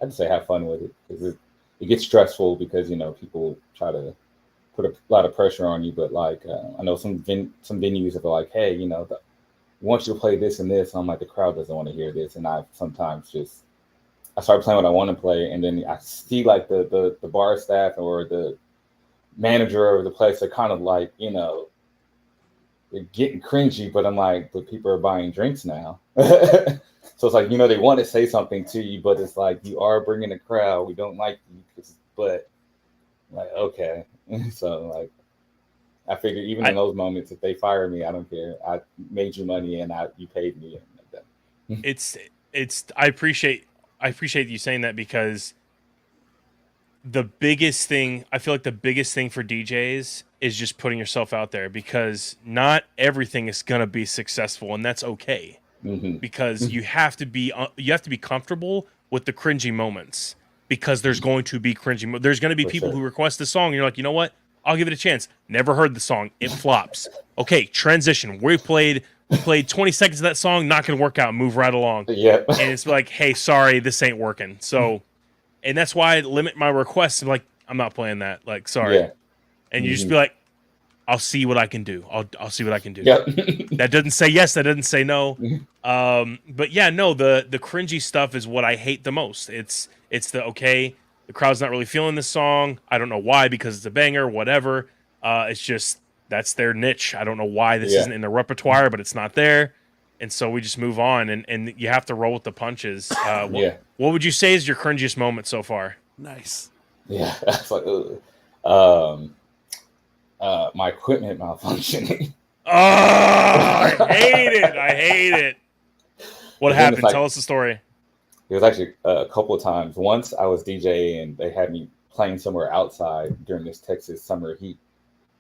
I'd say have fun with it, because it gets stressful because people try to put a lot of pressure on you. But like I know some venues are like, hey, we want you to play this and this. And I'm like, the crowd doesn't want to hear this, and I sometimes just I start playing what I want to play, and then I see like the bar staff or the manager of the place are kind of like, they're getting cringy, but I'm like, but people are buying drinks now. So it's like, they want to say something to you, but it's like, you are bringing a crowd. We don't like you, but like, okay. So like, I figured even in those moments, if they fire me, I don't care. I made you money and you paid me. I appreciate you saying that, because the biggest thing for DJs is just putting yourself out there, because not everything is going to be successful, and that's okay. Because you have to be comfortable with the cringy moments, because there's going to be cringy. There's going to be people who request the song, and you're like, you know what? I'll give it a chance. Never heard the song. It flops. Okay, transition. We played 20 seconds of that song. Not going to work out. Move right along. Yeah. And it's like, hey, sorry, this ain't working. So, and that's why I limit my requests. I'm like, I'm not playing that. Like, sorry. Yeah. And you just be like, I'll see what I can do. I'll see what I can do. Yep. That doesn't say yes. That doesn't say no. But yeah, no, the cringy stuff is what I hate the most. It's the crowd's not really feeling this song. I don't know why, because it's a banger, whatever. It's just, that's their niche. I don't know why this isn't in their repertoire, but it's not there. And so we just move on, and you have to roll with the punches. What would you say is your cringiest moment so far? Nice. Yeah. That's like, my equipment malfunctioning. Oh, I hate it. What happened? Tell us the story. It was actually a couple of times. Once I was DJing and they had me playing somewhere outside during this Texas summer heat.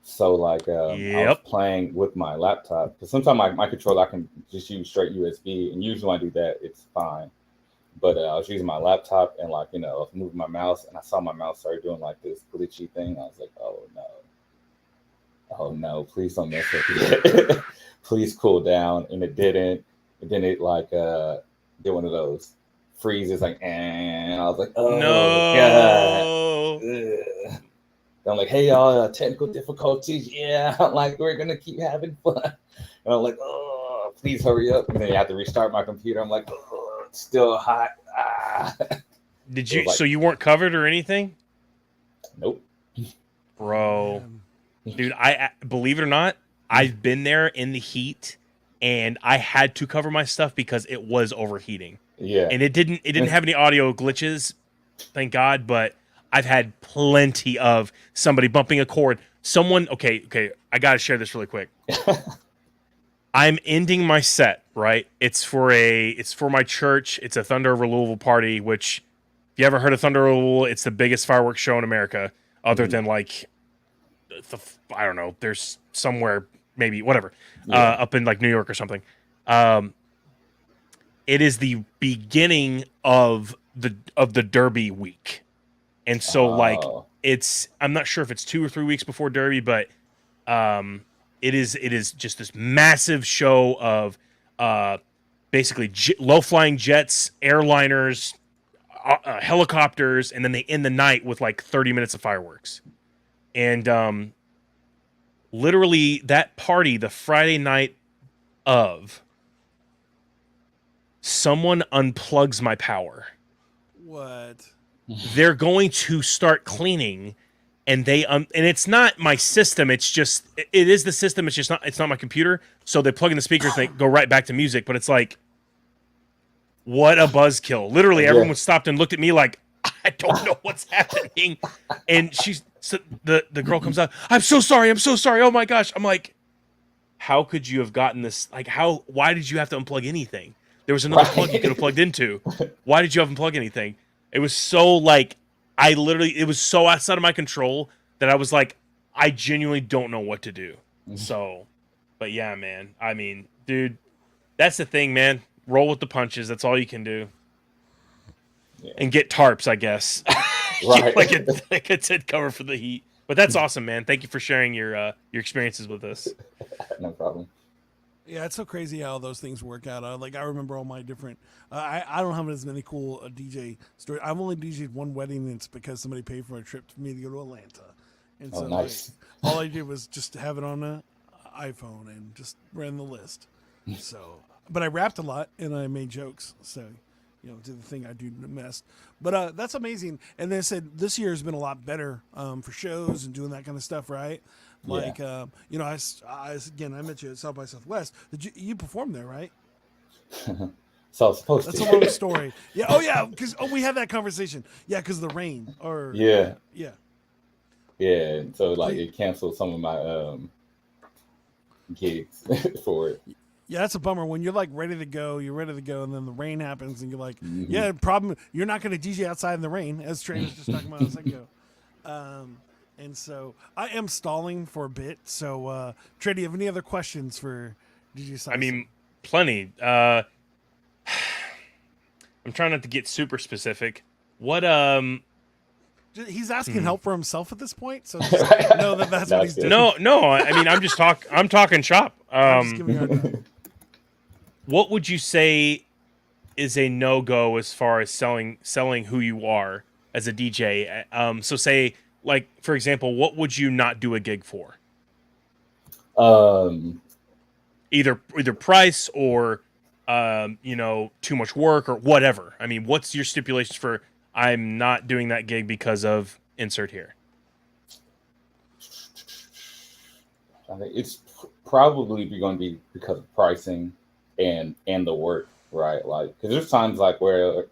So like I was playing with my laptop, because sometimes my controller I can just use straight USB, and usually when I do that it's fine. But I was using my laptop, and like I was moving my mouse, and I saw my mouse start doing like this glitchy thing. I was like, oh no, please don't mess with it. Please cool down. And it didn't. And then it like did one of those freezes, like, and I was like, oh no. God. I'm like, hey y'all, technical difficulties. Yeah, I'm like, we're gonna keep having fun. And I'm like, oh, please hurry up. And then you have to restart my computer. I'm like, oh, it's still hot. Did you? So you weren't covered or anything? Nope. Bro, dude, I believe it or not, I've been there in the heat, and I had to cover my stuff because it was overheating. Yeah. And it didn't have any audio glitches, thank God, but I've had plenty of somebody bumping a chord. Okay, I got to share this really quick. I'm ending my set, right? It's for my church. It's a Thunder Over Louisville party, which, if you ever heard of Thunder Over Louisville, it's the biggest fireworks show in America, other than like, I don't know, there's somewhere, maybe, whatever, up in like New York or something. It is the beginning of the Derby week. And so like I'm not sure if it's 2 or 3 weeks before Derby, but it is just this massive show of basically low flying jets, airliners, helicopters, and then they end the night with like 30 minutes of fireworks. And literally that party, the Friday night of, someone unplugs my power. What? They're going to start cleaning, and and it's not my system. It's just, it is the system. It's not my computer. So they plug in the speakers, and they go right back to music. But it's like, what a buzzkill. Literally, everyone stopped and looked at me like, I don't know what's happening. And the girl comes out, I'm so sorry. Oh my gosh. I'm like, how could you have gotten this? Like, why did you have to unplug anything? There was another plug you could have plugged into. Why did you have unplug anything? It was so like, it was so outside of my control that I was like, I genuinely don't know what to do. So, but yeah, man. I mean, dude, that's the thing, man. Roll with the punches. That's all you can do. Yeah. And get tarps, I guess. Right. like a tent cover for the heat. But that's awesome, man. Thank you for sharing your experiences with us. No problem. Yeah, it's so crazy how those things work out. Like I remember all my different. I don't have as many cool DJ stories. I've only DJed one wedding, and it's because somebody paid for a trip for me to go to Atlanta, and Oh, so nice. like, all I did was just have it on a iPhone and just ran the list. So, but I rapped a lot and I made jokes. So, did the thing I do best. But that's amazing. And they said this year has been a lot better for shows and doing that kind of stuff, right? Like, again, I met you at South by Southwest. Did you performed there, right? So I was supposed That's to. a long story. Yeah. Oh, yeah. Because we had that conversation. Yeah, because of the rain. Or Yeah. yeah. Yeah. And so like So, it canceled some of my gigs for it. yeah, that's a bummer. When you're like ready to go, and then the rain happens, and you're like, Hmm. yeah, problem. You're not going to DJ outside in the rain, as Trey was just talking about a second ago. And so I am stalling for a bit. So, Trey, do you have any other questions for DJ CySum? I mean, plenty. I'm trying not to get super specific. What he's asking help for himself at this point. So just know that that's No, what he's it's doing. good. No. I mean, I'm talking shop. I'm just giving you a hard time. What would you say is a no-go as far as selling who you are as a DJ? So say, like, for example, what would you not do a gig for? Um, Either price or too much work or whatever. I mean, what's your stipulations for I'm not doing that gig because of insert here? I think it's probably going to be because of pricing and the work, right? Like, because there's times like where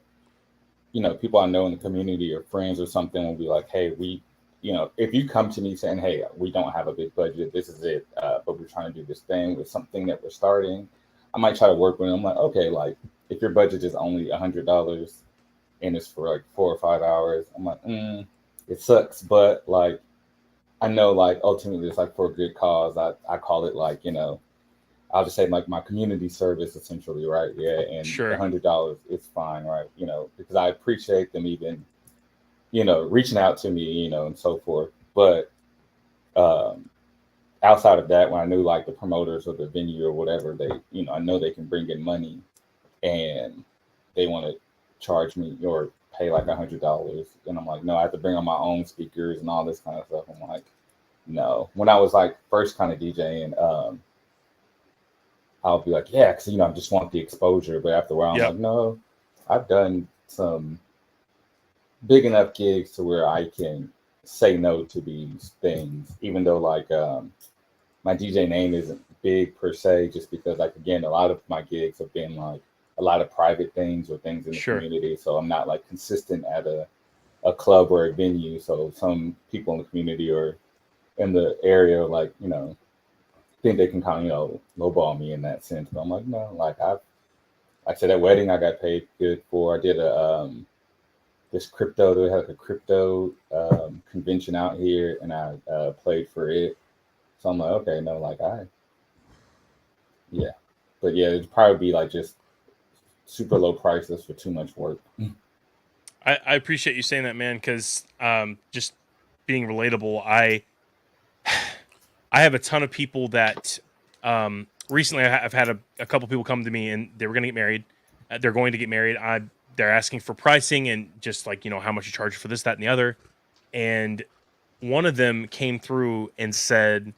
people I know in the community or friends or something will be like, hey, if you come to me saying, hey, we don't have a big budget, this is it, but we're trying to do this thing with something that we're starting, I might try to work with them. I'm like, okay, like if your budget is only $100 and it's for like 4 or 5 hours, I'm like, it sucks, but like I know like ultimately it's like for a good cause. I call it like, I'll just say like my community service essentially, right? Yeah, and Sure. $100 is fine, right? Because I appreciate them even, reaching out to me, and so forth. But outside of that, when I knew like the promoters of the venue or whatever, they, I know they can bring in money, and they want to charge me or pay like $100, and I'm like, no, I have to bring on my own speakers and all this kind of stuff. I'm like, no. When I was like first kind of DJing, I'll be like, yeah, because I just want the exposure. But after a while, I'm Yep. like, no, I've done some big enough gigs to where I can say no to these things, even though like my DJ name isn't big per se, just because like again, a lot of my gigs have been like a lot of private things or things in the Sure. community. So I'm not like consistent at a club or a venue. So some people in the community or in the area like, think they can kind of, lowball me in that sense. But I'm like, no, like like I said, that wedding I got paid good for. I did they had like a crypto convention out here, and I played for it. So I'm like, okay, no, like yeah. But yeah, it'd probably be like just super low prices for too much work. I appreciate you saying that, man, because just being relatable, I have a ton of people that recently I've had a couple people come to me and they were going to get married. They're going to get married. They're asking for pricing and just like, how much you charge for this, that, and the other. And one of them came through and said,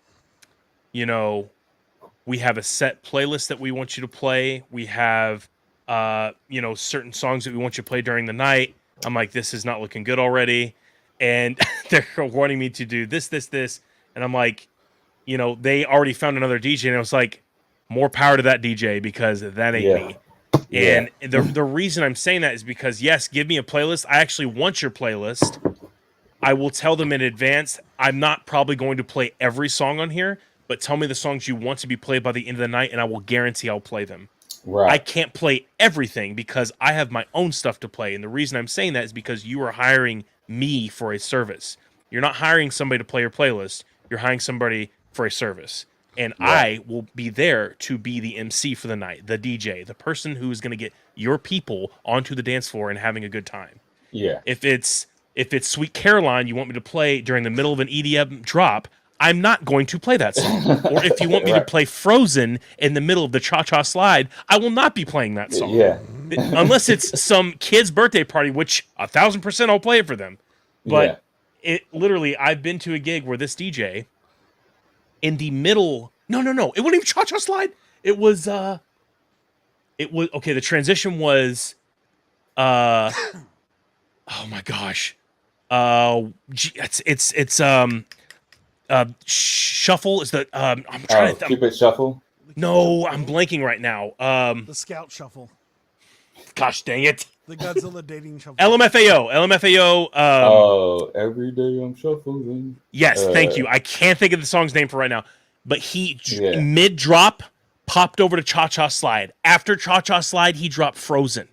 we have a set playlist that we want you to play. We have, certain songs that we want you to play during the night. I'm like, this is not looking good already. And they're wanting me to do this. And I'm like, they already found another DJ, and I was like, more power to that DJ because that ain't Yeah. me. Yeah. And the reason I'm saying that is because, yes, give me a playlist. I actually want your playlist. I will tell them in advance, I'm not probably going to play every song on here, but tell me the songs you want to be played by the end of the night, and I will guarantee I'll play them. Right. I can't play everything because I have my own stuff to play. And the reason I'm saying that is because you are hiring me for a service. You're not hiring somebody to play your playlist. You're hiring somebody for a service. And Yeah. I will be there to be the MC for the night, the DJ, the person who is going to get your people onto the dance floor and having a good time. Yeah. If it's If it's Sweet Caroline you want me to play during the middle of an EDM drop, I'm not going to play that song. Or if you want me to play Frozen in the middle of the cha-cha slide, I will not be playing that song. Yeah. Unless it's some kid's birthday party, which 1,000% I'll play it for them. But it literally, I've been to a gig where this DJ in the middle, no, it wasn't even cha-cha slide. It was okay. The transition was, oh my gosh, it's shuffle is the I'm trying to Cupid Shuffle. No, I'm blanking right now. The Scout Shuffle. Gosh dang it. The Godzilla dating shuffle. LMFAO. Every day I'm shuffling. Yes, thank you. I can't think of the song's name for right now. But he mid drop popped over to Cha Cha Slide. After Cha Cha Slide, he dropped Frozen.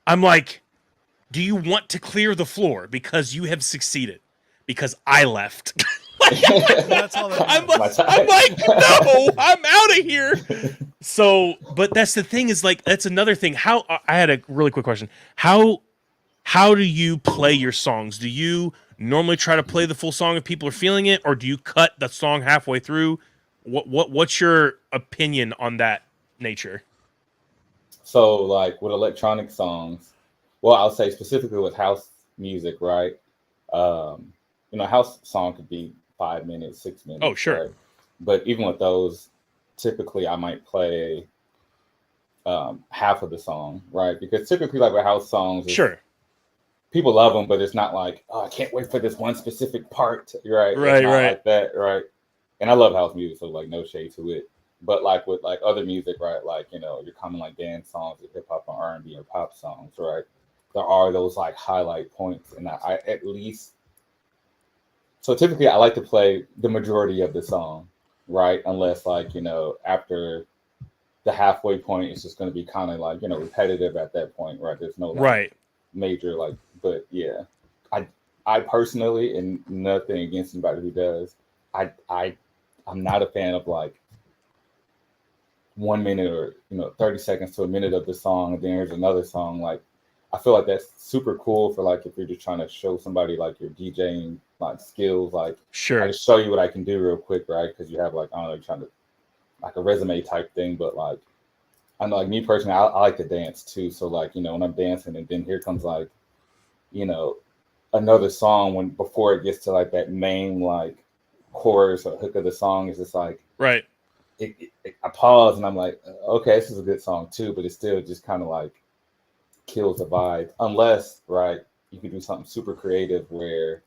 I'm like, do you want to clear the floor because you have succeeded? Because I left. That's all that I'm like, no, I'm out of here. So, but that's the thing is like, that's another thing. How I had a really quick question. How do you play your songs? Do you normally try to play the full song if people are feeling it, or do you cut the song halfway through? What's your opinion on that nature? So, like with electronic songs, well, I'll say specifically with house music, right? House song could be 5 minutes, 6 minutes. Oh, sure. Right? But even with those, typically I might play half of the song, right? Because typically, like with house songs, sure, people love them, but it's not like, oh, I can't wait for this one specific part, right? Right. Like that, right? And I love house music, so like no shade to it. But like with like other music, right? Like your common like dance songs, or hip hop, or R&B, or pop songs, right? There are those like highlight points, and I at least. So typically, I like to play the majority of the song, right? Unless like after the halfway point, it's just going to be kind of like repetitive at that point, right? There's no major like, but yeah, I personally, and nothing against anybody who does, I'm not a fan of like 1 minute or 30 seconds to a minute of the song, and then there's another song. Like I feel like that's super cool for like if you're just trying to show somebody like your DJing like skills, like sure, I just show you what I can do real quick, right? Because you have like I don't know, trying to like a resume type thing, but like I know like me personally, I like to dance too. So like when I'm dancing, and then here comes like another song before it gets to like that main like chorus or hook of the song, is just like right. I pause and I'm like, okay, this is a good song too, but it still just kind of like kills the vibe, unless right you can do something super creative where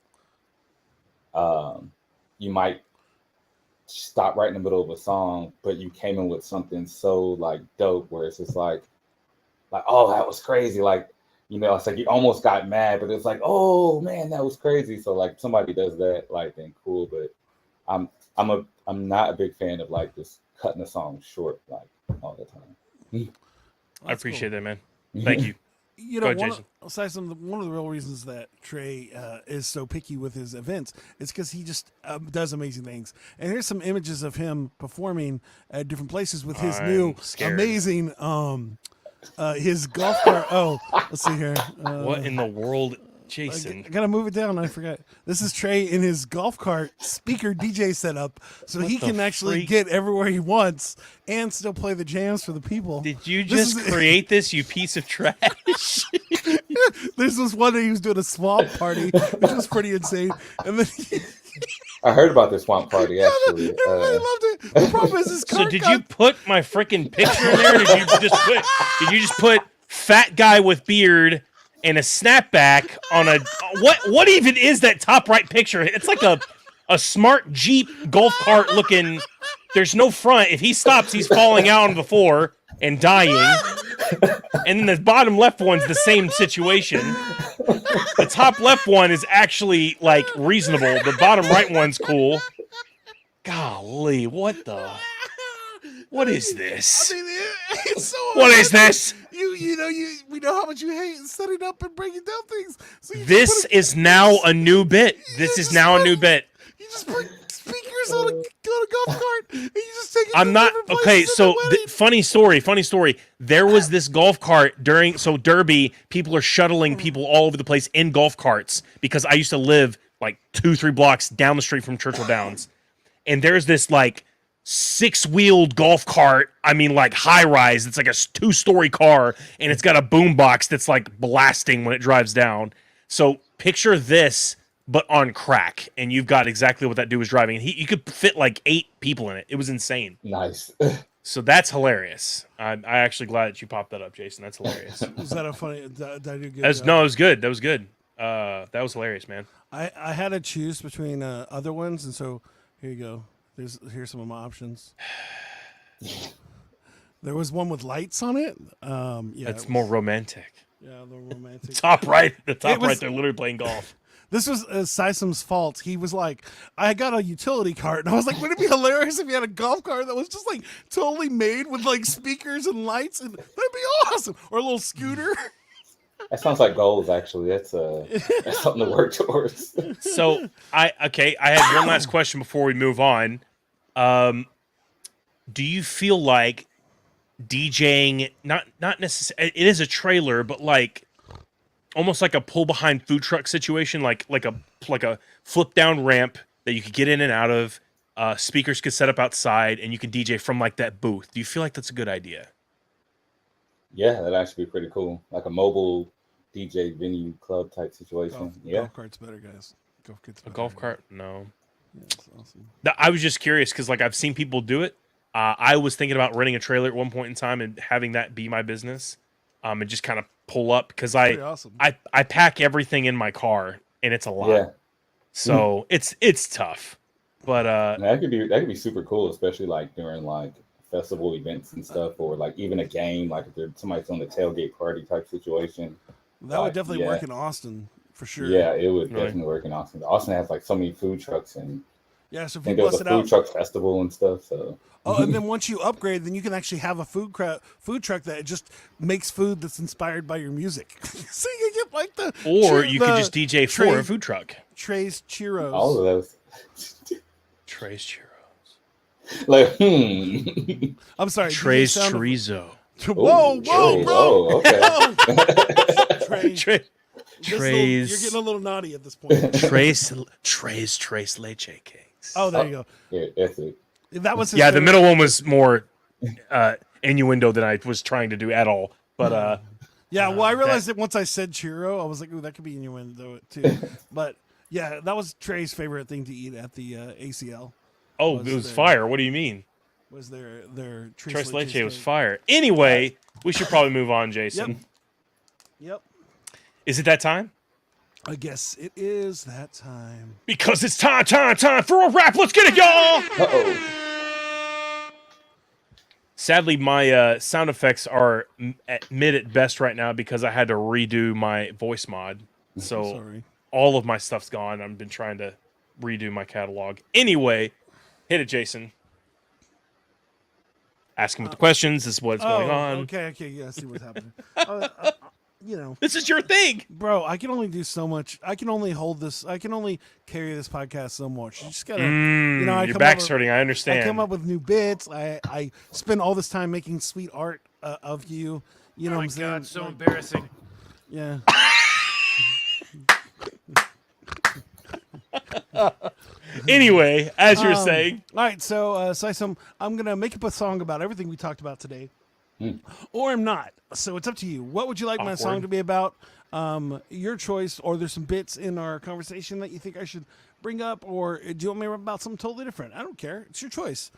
you might stop right in the middle of a song, but you came in with something so like dope where it's just like oh, that was crazy, like it's like you almost got mad, but it's like, oh man, that was crazy. So like somebody does that, like then cool, but I'm not a big fan of like just cutting a song short like all the time. I appreciate that, man. Thank you. Go ahead, Jason. One of the real reasons that Trey is so picky with his events is because he just does amazing things. And here's some images of him performing at different places with his new amazing his golf cart. Oh, let's see here. What in the world, Jason? I gotta move it down. I forgot. This is Trey in his golf cart speaker DJ setup, so he can actually get everywhere he wants and still play the jams for the people. Did you just create this, you piece of trash? This was one day he was doing a swamp party, which was pretty insane. And then I heard about this swamp party actually. Everybody loved it. The problem is his cart. So did you put my freaking picture in there? Or did you just put fat guy with beard and a snapback on a what even is that top right picture? It's like a smart Jeep golf cart looking. There's no front. If he stops, he's falling out on the floor and dying. And then the bottom left one's the same situation. The top left one is actually like reasonable. The bottom right one's cool. Golly, what is this? I mean, it's so what is this? We know how much you hate setting up and breaking down things. So this is now a new bit. This is now a new bit. You just put speaker speakers on a golf cart, and you just take it. I'm to not different okay. places in So the wedding. funny story. There was this golf cart during Derby. People are shuttling people all over the place in golf carts because I used to live like 2-3 blocks down the street from Churchill Downs, and there's this like 6-wheeled golf cart. I mean, like high rise. It's like a 2-story car, and it's got a boom box that's like blasting when it drives down. So picture this, but on crack, and you've got exactly what that dude was driving. And you could fit like 8 people in it. It was insane. Nice. So that's hilarious. I'm actually glad that you popped that up, Jason. That's hilarious. Was that a funny? Did I do good? No, it was good. That was good. That was hilarious, man. I had to choose between other ones, and so here you go. Here's some of my options. There was one with lights on it. Yeah, That's more romantic. Yeah, the romantic. Top right, was- right. They're literally playing golf. This was CySum's fault. He was like, I got a utility cart. And I was like, wouldn't it be hilarious if you had a golf cart that was just like totally made with like speakers and lights? And that'd be awesome. Or a little scooter. That sounds like goals, actually. That's something to work towards. So I had one last question before we move on. Do you feel like DJing not necessarily, it is a trailer, but like almost like a pull behind food truck situation, like a flip down ramp that you could get in and out of, speakers could set up outside, and you can DJ from like that booth? Do you feel like that's a good idea? Yeah, that'd actually be pretty cool. Like a mobile DJ venue club type situation. Golf cart's better, guys. A golf cart? No. Yeah, it's awesome. I was just curious because like I've seen people do it. I was thinking about renting a trailer at one point in time and having that be my business, and just kind of pull up because Awesome. I pack everything in my car and it's a lot. Yeah. So it's tough, but that could be super cool, especially like during like festival events and stuff, or like even a game, like if somebody's on the tailgate party type situation. That would definitely work in Austin for sure. Yeah, it would Really? definitely work in Austin. Austin has like so many food trucks, and Yeah, so I if you think there was bust a it food out. truck festival and stuff. So And then once you upgrade, then you can actually have a food truck that just makes food that's inspired by your music. So you can get like the you could just DJ for a food truck. Trey's Churros. all of those, Trey's churros. like, I'm sorry. Trey's DJ sound- chorizo. Whoa, bro. whoa, okay. Trey, Trey's you're getting a little naughty at this point. Trey's leche cakes. Oh, there you go. Yeah, that's it. That was his Yeah, the favorite- middle one was more innuendo than I was trying to do at all. But Yeah, well, I realized that once I said churro, I was like, ooh, that could be innuendo too. But yeah, that was Trey's favorite thing to eat at the ACL. oh, was it was there. fire. What do you mean? Was their Tres leche was cake. fire. Anyway, we should probably move on, Jason. Yep. Is it that time? I guess it is that time. Because it's time for a rap. Let's get it, y'all. Uh-oh. Sadly, my sound effects are at mid at best right now because I had to redo my voice mod. So Sorry. all of my stuff's gone. I've been trying to redo my catalog. Anyway, hit it, Jason. Ask him with the questions. This is what's going on. Okay, yeah, I see what's happening. You know, This is your thing. bro, I can only do so much. I can only hold this. I can only carry this podcast so much. You just gotta, I Your come back's up with- hurting. I understand. I come up with new bits. I spend all this time making sweet art of you. You know what I'm saying? so Like, embarrassing. yeah. Anyway, as you're saying, All right, so CySum, I'm gonna make up a song about everything we talked about today, or I'm not. So it's up to you. What would you like my song Awkward. to be about? Your choice. Or there's some bits in our conversation that you think I should bring up, or do you want me to rap about something totally different? I don't care. It's your choice.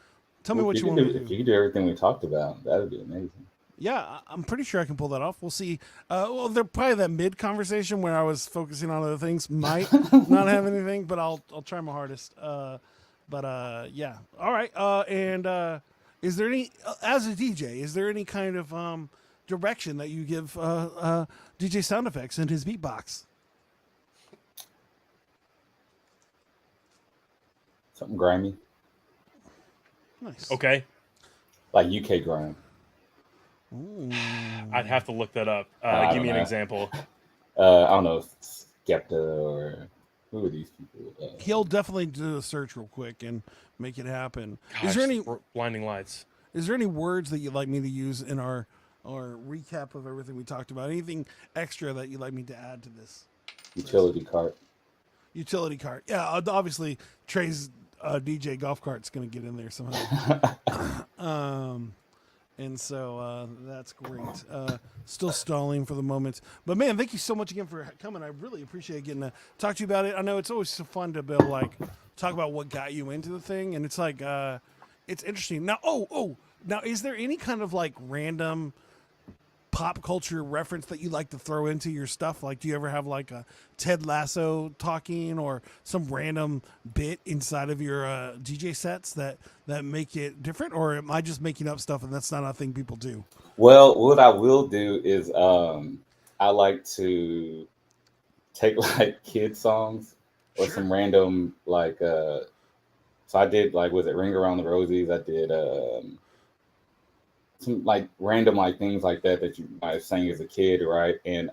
Tell me what you want me to If do. you could do everything we talked about, that would be amazing. Yeah, I'm pretty sure I can pull that off. We'll see. Well, there probably that mid conversation where I was focusing on other things might not have anything, but I'll try my hardest. Yeah. All right. And is there any as a DJ? Is there any kind of direction that you give DJ Sound Effects and his beatbox? Something grimy, Nice. okay. like UK grime. Ooh. I'd have to look that up. I Give me don't an know. example. I don't know, Skepta or who are these people? He'll definitely do a search real quick and make it happen. Gosh, Is there any blinding lights? Is there any words that you'd like me to use in our recap of everything we talked about? Anything extra that you'd like me to add to this? Utility cart. Utility cart. Yeah, obviously Trey's DJ golf cart's going to get in there somehow. And so that's great. Still stalling for the moment. But, man, thank you so much again for coming. I really appreciate getting to talk to you about it. I know it's always so fun to be able to, like, talk about what got you into the thing. And it's like, it's interesting. Now, now, is there any kind of, like, random pop culture reference that you like to throw into your stuff? Like, do you ever have, like, a Ted Lasso talking or some random bit inside of your DJ sets that make it different? Or am I just making up stuff and that's not a thing people do? Well, what I will do is I like to take, like, kid songs or some random, like, so I did, like, was it Ring Around the Rosies? I did some, like, random, like, things like that you might have sang as a kid, right? And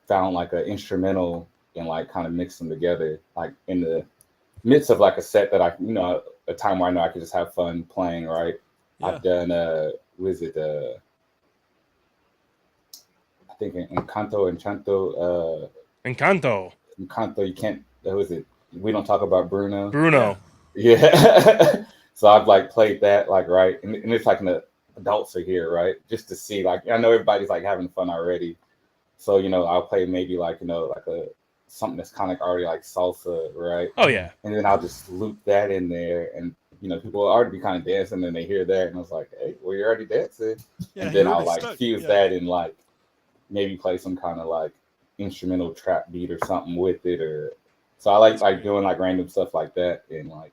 found, like, an instrumental and, like, kind of mixed them together, like, in the midst of, like, a set that a time where I know I could just have fun playing, right? Yeah. I've done, I think Encanto. You can't, We Don't Talk About Bruno. Yeah. So I've, like, played that, like, right, and it's like adults are here, right, just to see, like, I know everybody's, like, having fun already, so I'll play maybe, like, like something that's kind of like already, like, salsa, right? Oh yeah. And then I'll just loop that in there, and people will already be kind of dancing, and they hear that, and I was like, hey, well, you're already dancing, and then I'll, like, fuse that and, like, maybe play some kind of, like, instrumental trap beat or something with it, or so I like doing, like, random stuff like that, and, like,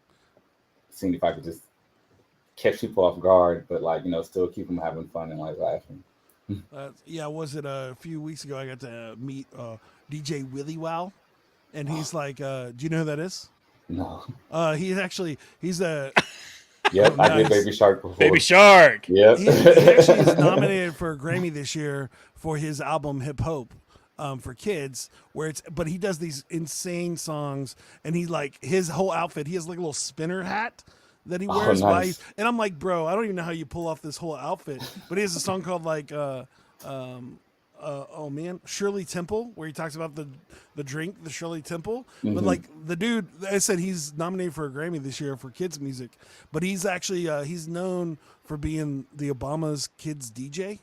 seeing if I could just catch people off guard, but, like, still keep them having fun and, like, laughing. Was it a few weeks ago I got to meet DJ Willie Wow, and he's like, do you know who that is? No. He's a Yep, I did Baby Shark before. Baby Shark. Yep. He actually is nominated for a Grammy this year for his album Hip Hope. For kids, but he does these insane songs, and he, like, his whole outfit, he has, like, a little spinner hat that he wears. Nice. And I'm like, bro, I don't even know how you pull off this whole outfit. But he has a song called, like, Shirley Temple, where he talks about the drink, the Shirley Temple. Mm-hmm. But, like, the dude, I said he's nominated for a Grammy this year for kids music, but he's actually he's known for being the Obama's kids DJ.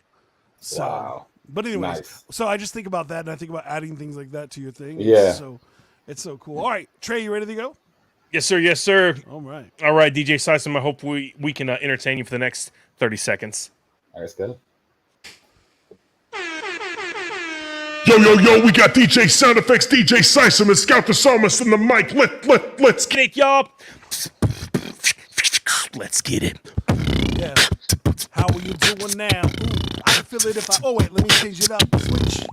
So, wow. But anyways, nice. So I just think about that, and I think about adding things like that to your thing. Yeah. So it's so cool. All right, Trey, you ready to go? Yes, sir. Yes, sir. All right, DJ CySum. I hope we can entertain you for the next 30 seconds. All right, let's go. Yo, we got DJ Sound Effects, DJ CySum, and Scout the Psalmist in the mic. Let's get it, y'all. Let's get it. Yeah. How are you doing now? Ooh, I can feel it if I... Oh, wait, let me change it up. Switch.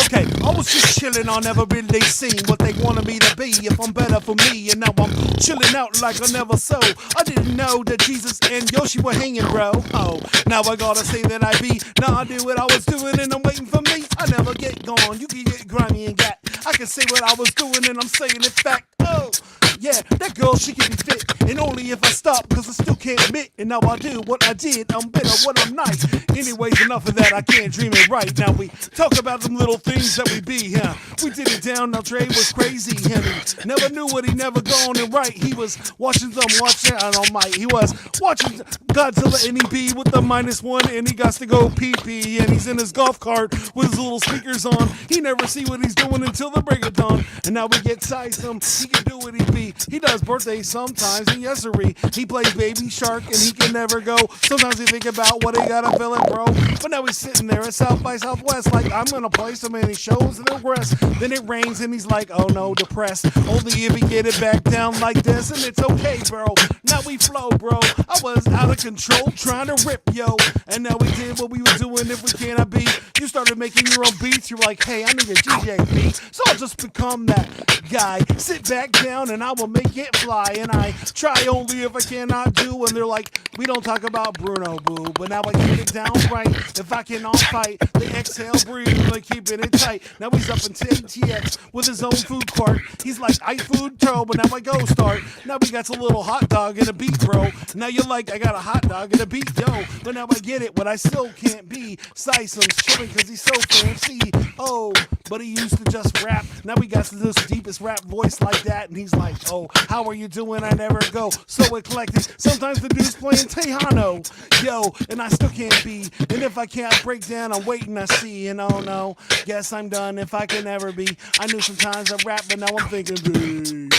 Okay, I was just chilling, I never really seen what they wanted me to be. If I'm better for me, and now I'm chilling out like I never so. I didn't know that Jesus and Yoshi were hanging, bro. Oh, now I gotta say that I be. Now I did what I was doing, and I'm waiting for me. I never get gone, you can get grimy and gat. I can say what I was doing, and I'm saying it fact. Oh, yeah, that girl, she can be fit. And only if I stop, cause I still can't admit. And now I do what I did, I'm better when I'm nice. Anyways, enough of that, I can't dream it right. Now we talk about them little things that we be, huh? We did it down, now Trey was crazy, and he never knew what he never gone and right. He was watching I don't mind. He was watching Godzilla, and he be with the -1, and he got to go pee-pee, and he's in his golf cart with his little speakers on. He never see what he's doing until the break of dawn. And now we get CySum, he can do what he be. He does birthdays sometimes, and yesterday he plays Baby Shark, and he can never go. Sometimes he think about what he gotta feel it, bro. But now he's sitting there at South by Southwest, like, I'm gonna play so many shows and the rest. Then it rains, and he's like, oh no, depressed. Only if he get it back down like this, and it's okay, bro. Now we flow, bro. I was out of control, trying to rip, yo. And now we did what we were doing. If we cannot be, you started making your own beats. You're like, hey, I need a DJ beat, so I'll just become that guy. Sit back down, and I will I'ma make it fly. And I try only if I cannot do. And they're like, we don't talk about Bruno, boo. But now I keep it down right. If I cannot fight, the exhale breathe, like keeping it tight. Now he's up in TX with his own food court. He's like, I food throw, but now I go start. Now we got a little hot dog and a beat, bro. Now you're like, I got a hot dog and a beat, yo. But now I get it, but I still can't be. CySum's chilling because he's so fancy. Oh, but he used to just rap. Now we got this deepest rap voice like that. And he's like, oh, how are you doing? I never go. So eclectic. Sometimes the dude's playing Tejano. Yo, and I still can't be. And if I can't break down, I'm waiting, I see. And oh no, guess I'm done if I can never be. I knew sometimes I rap, but now I'm thinking,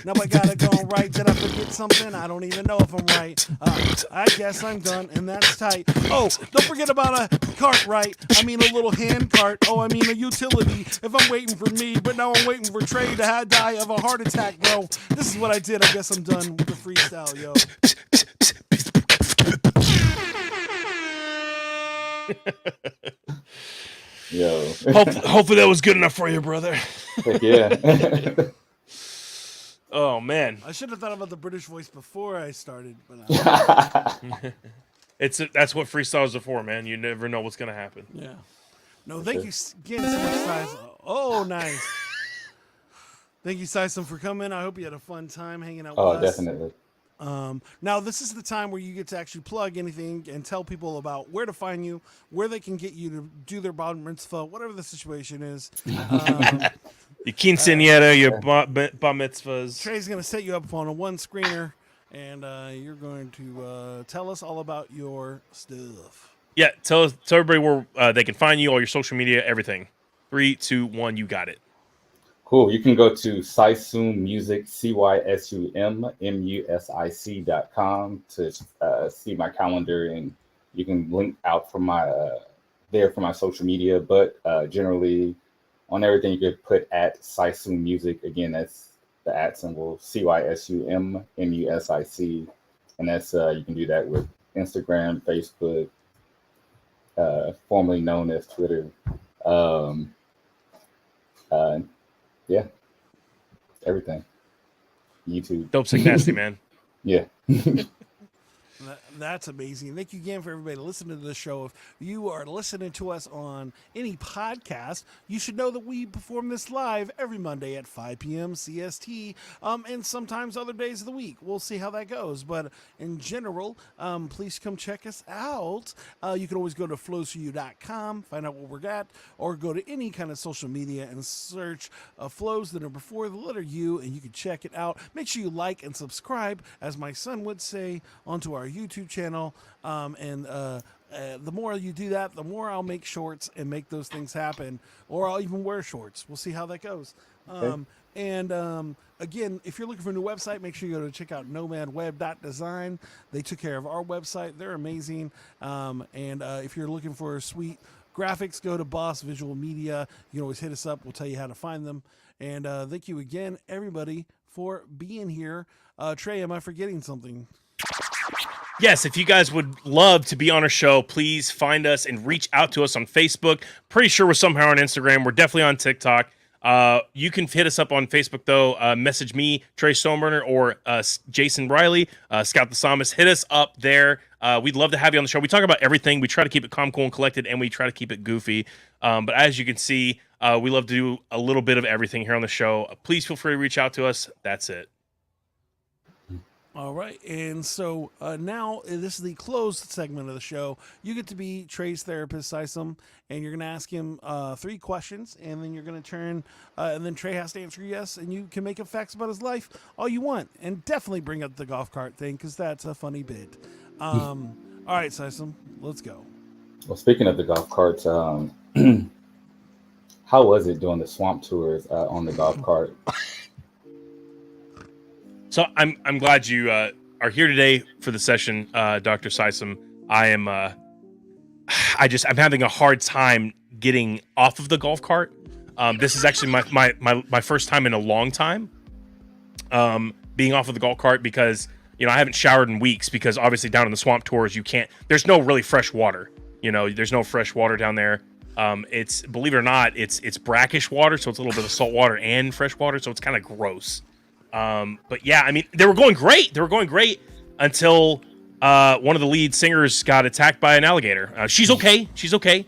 now I gotta go right. Did I forget something? I don't even know if I'm right. I guess I'm done, and that's tight. Oh, don't forget about a cart, right? I mean a little hand cart. Oh, I mean a utility. If I'm waiting for me, but now I'm waiting for Trey to die of a heart attack, bro. This is what I did. I guess I'm done with the freestyle, yo. Yo. Hopefully that was good enough for you, brother. Heck yeah. Oh man, I should have thought about the British voice before I started, but that's what freestyles are for, man. You never know what's gonna happen. yeah. No, thank you again so much, CySum. Oh, nice. Thank you, CySum, for coming. I hope you had a fun time hanging out with us. Oh, definitely. Now, this is the time where you get to actually plug anything and tell people about where to find you, where they can get you to do their bar mitzvah, whatever the situation is. Your quinceañera, your bar mitzvahs. Trey's going to set you up on a one screener, and you're going to tell us all about your stuff. Yeah, tell everybody where they can find you, all your social media, everything. 3, 2, 1, you got it. Cool. You can go to CySum Music, CySummusic.com to see my calendar, and you can link out from my there for my social media. But generally, on everything, you could put at CySum Music. Again, that's the at symbol, CySummusic, and that's you can do that with Instagram, Facebook, formerly known as Twitter. Yeah, everything. YouTube. Dope sick nasty, man. Yeah. That's amazing. Thank you again for everybody listening to the show. If you are listening to us on any podcast, you should know that we perform this live every Monday at 5 p.m. CST, and sometimes other days of the week. We'll see how that goes. But in general, please come check us out. You can always go to flowsforyou.com, find out what we're at, or go to any kind of social media and search flows that are before the letter U, and you can check it out. Make sure you like and subscribe, as my son would say, onto our YouTube channel, and the more you do that, the more I'll make shorts and make those things happen, or I'll even wear shorts. We'll see how that goes. Okay. Again, if you're looking for a new website, make sure you go to check out nomadweb.design. They took care of our website. They're amazing. If you're looking for sweet graphics, go to Boss Visual Media. You can always hit us up. We'll tell you how to find them. And thank you again, everybody, for being here. Trey, am I forgetting something? Yes, if you guys would love to be on our show, please find us and reach out to us on Facebook. Pretty sure we're somehow on Instagram. We're definitely on TikTok. You can hit us up on Facebook, though. Message me, Trey Stoneburner, or Jason Riley, Scout the Psalmist. Hit us up there. We'd love to have you on the show. We talk about everything. We try to keep it calm, cool, and collected, and we try to keep it goofy. But as you can see, we love to do a little bit of everything here on the show. Please feel free to reach out to us. That's it. All right, and so now this is the closed segment of the show. You get to be Trey's therapist, CySum, and you're going to ask him 3 questions, and then you're going to turn, and then Trey has to answer yes, and you can make up facts about his life all you want, and definitely bring up the golf cart thing, because that's a funny bit. All right, CySum, let's go. Well, speaking of the golf carts, how was it doing the swamp tours on the golf cart? So I'm glad you are here today for the session, Dr. CySum. I'm having a hard time getting off of the golf cart. This is actually my first time in a long time being off of the golf cart, because I haven't showered in weeks, because obviously down in the swamp tours there's no really fresh water. There's no fresh water down there. It's, believe it or not, it's brackish water, so it's a little bit of salt water and fresh water, so it's kind of gross. But yeah, I mean, they were going great. They were going great until one of the lead singers got attacked by an alligator. She's okay. She's okay.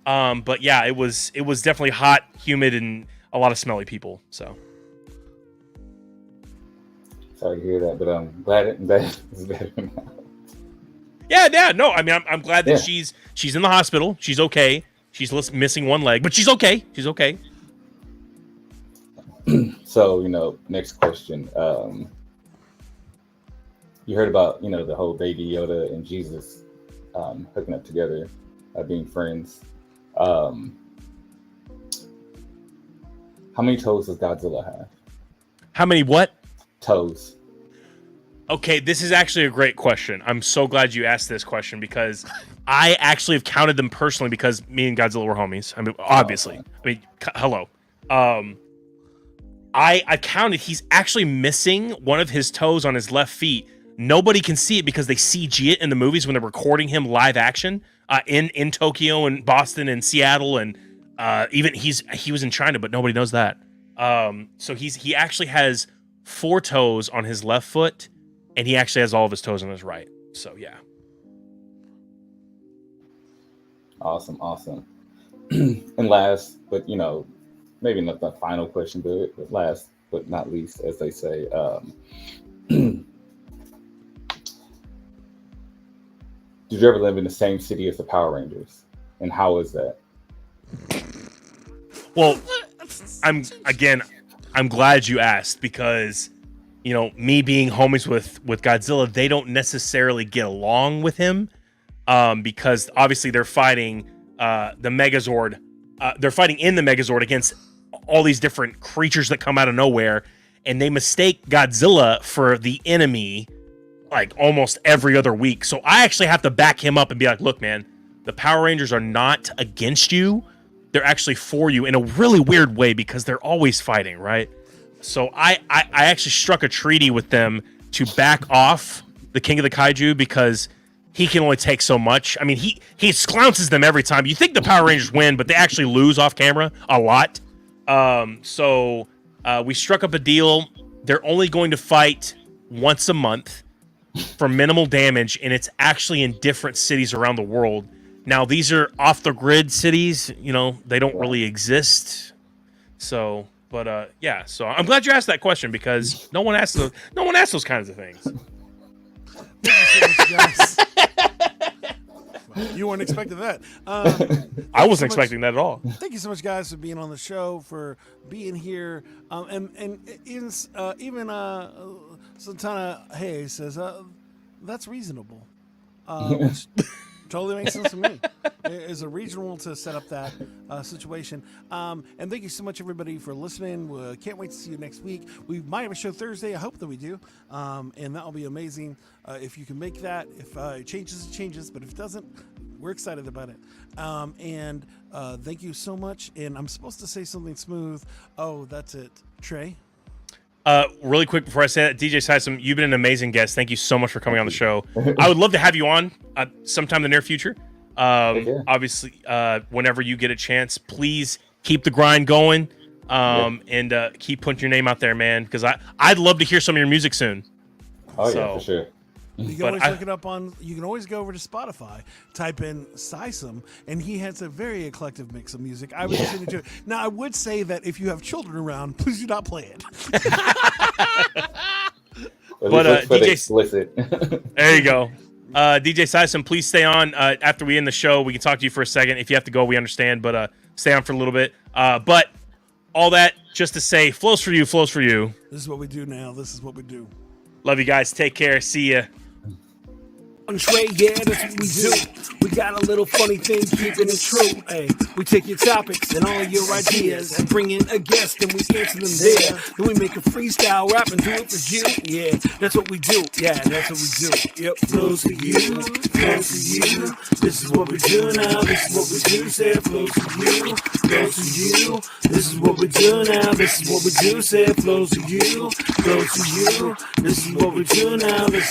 But yeah, it was definitely hot, humid, and a lot of smelly people. So sorry to hear that, but I'm glad it's better now. Yeah, no. I mean, I'm glad that she's in the hospital. She's okay. She's missing one leg, but she's okay. She's okay. So, next question. You heard about, the whole Baby Yoda and Jesus hooking up together, being friends. How many toes does Godzilla have? How many what? Toes. Okay, this is actually a great question. I'm so glad you asked this question because I actually have counted them personally because me and Godzilla were homies. I mean, obviously. I mean, hello. I counted. He's actually missing one of his toes on his left feet. Nobody can see it because they CG it in the movies when they're recording him live action in Tokyo and Boston and Seattle and even he was in China, but nobody knows that. So he actually has 4 toes on his left foot. And he actually has all of his toes on his right. So, yeah. Awesome. And last, but, maybe not the final question, but last but not least, as they say, did you ever live in the same city as the Power Rangers? And how is that? Well, I'm glad you asked because... me being homies with Godzilla, they don't necessarily get along with him because obviously they're fighting the Megazord. They're fighting in the Megazord against all these different creatures that come out of nowhere, and they mistake Godzilla for the enemy like almost every other week. So I actually have to back him up and be like, look, man, the Power Rangers are not against you. They're actually for you in a really weird way because they're always fighting, right? So I actually struck a treaty with them to back off the King of the Kaiju because he can only take so much. I mean, he sclounces them every time. You think the Power Rangers win, but they actually lose off camera a lot. So we struck up a deal. They're only going to fight once a month for minimal damage, and it's actually in different cities around the world. Now, these are off-the-grid cities. They don't really exist. So... But yeah, so I'm glad you asked that question because no one asks those kinds of things. You weren't expecting that. I wasn't expecting that at all. Thank you so much, guys, for being on the show, for being here, and even Santana Hayes says that's reasonable. Which totally makes sense to me. It's a reasonable to set up that situation. And thank you so much, everybody, for listening. We can't wait to see you next week. We might have a show Thursday. I hope that we do. And that'll be amazing if you can make that. If it changes, it changes. But if it doesn't, we're excited about it. And thank you so much. And I'm supposed to say something smooth. Oh, that's it. Trey? Really quick before I say that, DJ CySum, you've been an amazing guest. Thank you so much for coming on the show. I would love to have you on sometime in the near future. Obviously, whenever you get a chance, please keep the grind going and keep putting your name out there, man, because I'd love to hear some of your music soon. Oh, yeah, for sure. You can always look it up you can always go over to Spotify, type in CySum, and he has a very eclectic mix of music. I would listen to it. Now, I would say that if you have children around, please do not play it. But DJ, explicit. There you go. DJ CySum, please stay on after we end the show. We can talk to you for a second. If you have to go, we understand, but stay on for a little bit. But all that just to say, flows for you, flows for you. This is what we do now. This is what we do. Love you guys. Take care. See ya. Trey, yeah, that's what we do. We got a little funny thing, keeping it true. Hey, we take your topics and all your ideas and bring in a guest and we answer them there. Then we make a freestyle rap and do it for you. Yeah, that's what we do. Yeah, that's what we do. Yep, flows for you, flows for you. This is what we do now. This is what we do. Say it flows for you, flows for you. This is what we do now. This is what we do. Say it flows for you, flows for you. This is what we do now. This is